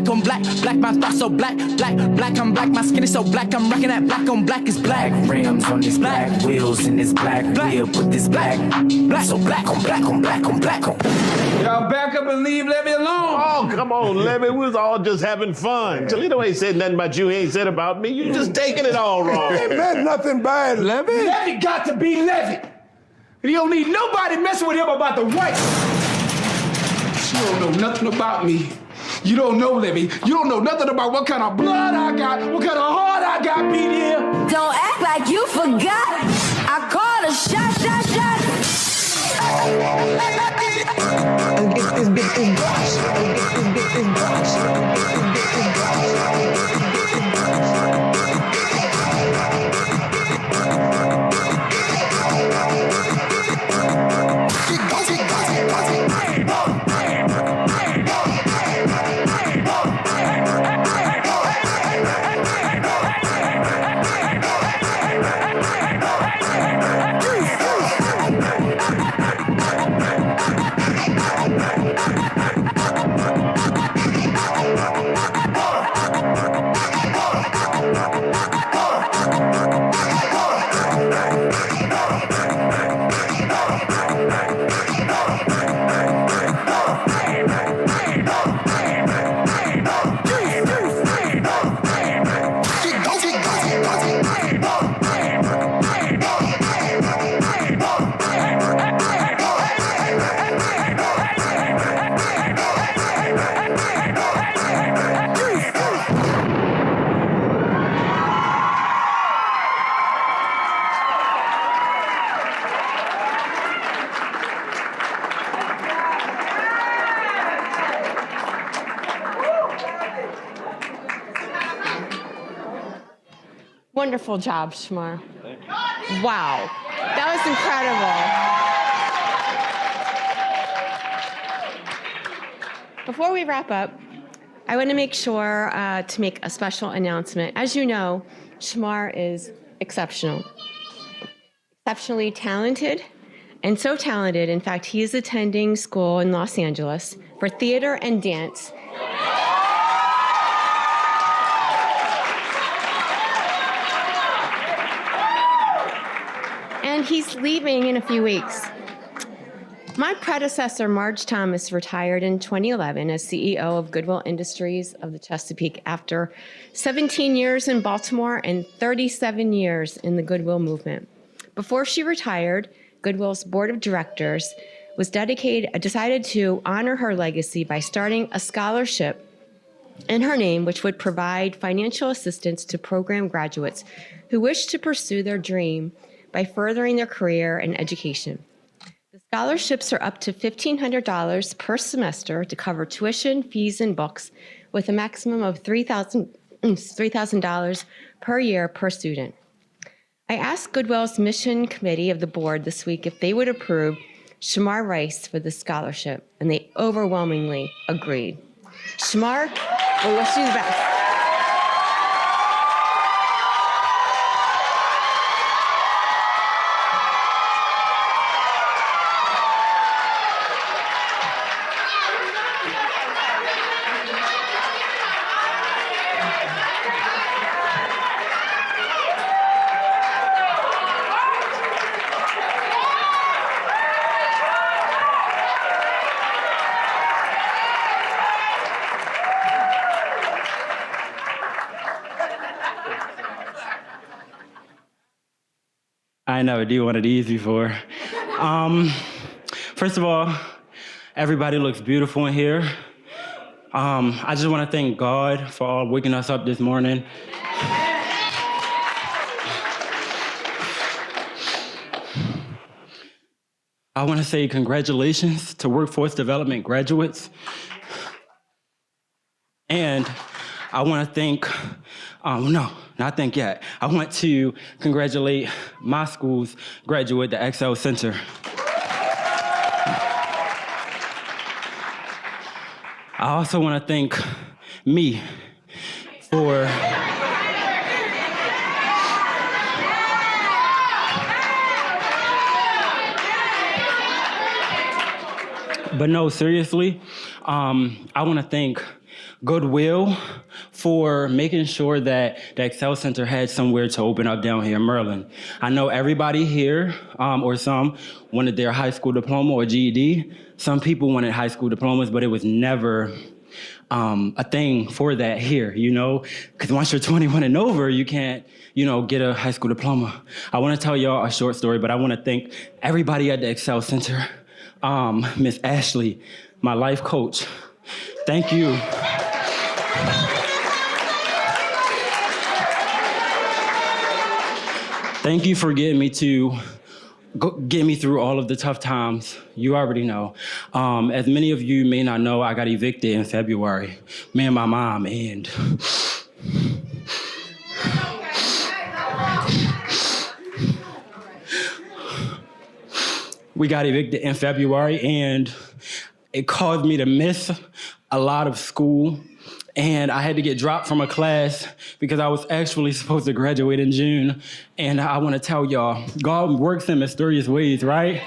on black, my thoughts so black, I'm black, my skin is so black, I'm rocking that black on black is black. Rims on this black, wheels in this black wheel, put this black, so black on black. Y'all back up and leave Levy alone. Oh, come on, Levy, we was all just having fun. Toledo ain't said nothing about you, he ain't said about me, you just taking it all wrong. Ain't meant nothing bad, Levy. Levy got to be Levy. And he don't need nobody messing with him about the white. You don't know nothing about me. You don't know, Levy. You don't know nothing about what kind of blood I got, what kind of heart I got beat here. Don't act like you forgot. I called a shot. And get this bitch Wonderful job, Shamar. Wow, that was incredible. Before we wrap up, I want to make sure to make a special announcement. As you know, Shamar is exceptional, exceptionally talented, and so talented, in fact, he is attending school in Los Angeles for theater and dance. And he's leaving in a few weeks. My predecessor, Marge Thomas, retired in 2011 as CEO of Goodwill Industries of the Chesapeake after 17 years in Baltimore and 37 years in the Goodwill movement. Before she retired, Goodwill's board of directors decided to honor her legacy by starting a scholarship in her name, which would provide financial assistance to program graduates who wish to pursue their dream by furthering their career and education. The scholarships are up to $1,500 per semester to cover tuition, fees, and books, with a maximum of $3,000 per year per student. I asked Goodwill's mission committee of the board this week if they would approve Shamar Rice for the scholarship, and they overwhelmingly agreed. Shamar, we wish you the best. I never did one of these before. First of all, everybody looks beautiful in here. I just want to thank God for all waking us up this morning. I want to say congratulations to workforce development graduates. And I want to thank, not thank yet. I want to congratulate my school's graduate, the Excel Center. I also want to thank me for but no, seriously, I want to thank Goodwill for making sure that the Excel Center had somewhere to open up down here in Maryland. I know everybody here, or some, wanted their high school diploma or GED. Some people wanted high school diplomas, but it was never a thing for that here, you know? Because once you're 21 and over, you can't, get a high school diploma. I want to tell y'all a short story, but I want to thank everybody at the Excel Center. Miss Ashley, my life coach, thank you. Thank you for getting me through all of the tough times. You already know. As many of you may not know, I got evicted in February. Me and my mom, and we got evicted in February, and it caused me to miss a lot of school. And I had to get dropped from a class because I was actually supposed to graduate in June. And I want to tell y'all, God works in mysterious ways, right?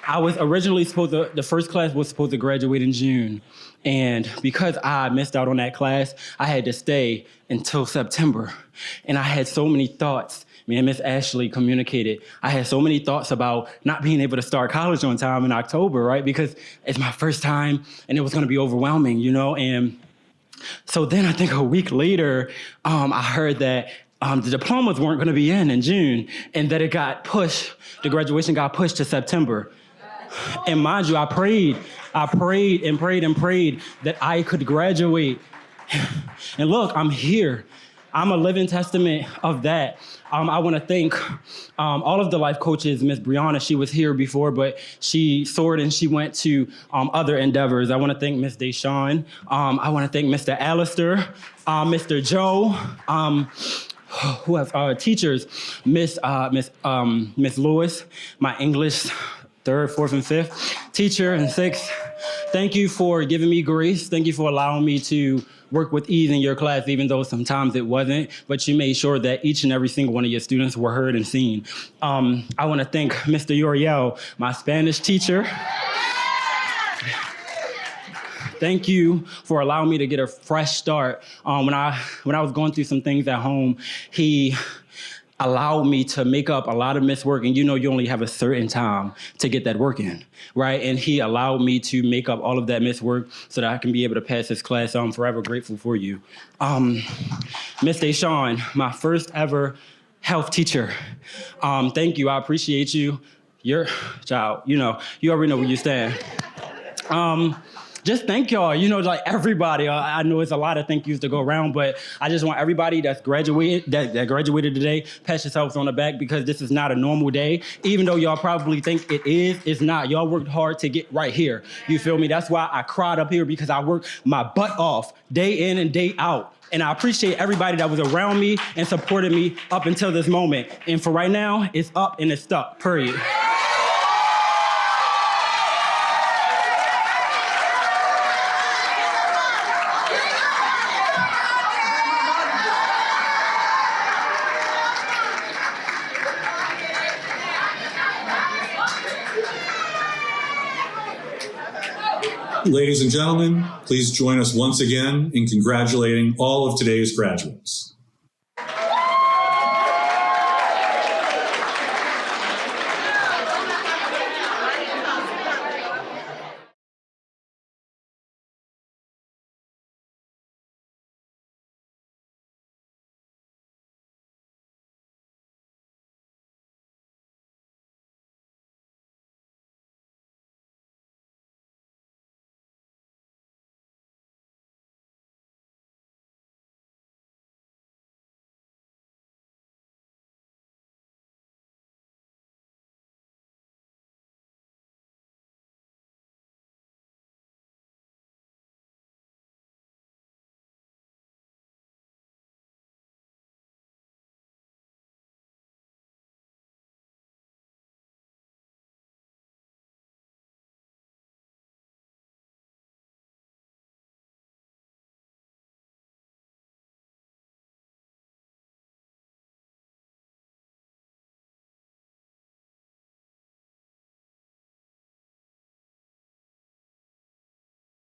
I was originally the first class was supposed to graduate in June. And because I missed out on that class, I had to stay until September. And I had so many thoughts. Me and Miss Ashley communicated. I had so many thoughts about not being able to start college on time in October, right? Because it's my first time and it was gonna be overwhelming, And so then I think a week later, I heard that the diplomas weren't gonna be in June, and that it got pushed, the graduation got pushed to September. And mind you, I prayed that I could graduate. And look, I'm here. I'm a living testament of that. I want to thank all of the life coaches. Miss Brianna, she was here before, but she soared and she went to other endeavors. I want to thank Miss Deshawn. I want to thank Mr. Allister, Mr. Joe, who have teachers, Miss Lewis, my English 3rd, 4th, and 5th teacher, and 6th. Thank you for giving me grace. Thank you for allowing me to work with ease in your class, even though sometimes it wasn't, but you made sure that each and every single one of your students were heard and seen. I want to thank Mr. Uriel, my Spanish teacher. Thank you for allowing me to get a fresh start. When I was going through some things at home, he allowed me to make up a lot of missed work. And you know you only have a certain time to get that work in, right? And he allowed me to make up all of that missed work so that I can be able to pass this class. So I'm forever grateful for you. Miss Deshawn, my first ever health teacher. Thank you, I appreciate you. You're, child, you already know where you stand. Just thank y'all, like everybody. I know it's a lot of thank yous to go around, but I just want everybody that's graduated, that graduated today, pat yourselves on the back, because this is not a normal day. Even though y'all probably think it is, it's not. Y'all worked hard to get right here. You feel me? That's why I cried up here, because I worked my butt off day in and day out. And I appreciate everybody that was around me and supported me up until this moment. And for right now, it's up and it's stuck, period. Ladies and gentlemen, please join us once again in congratulating all of today's graduates.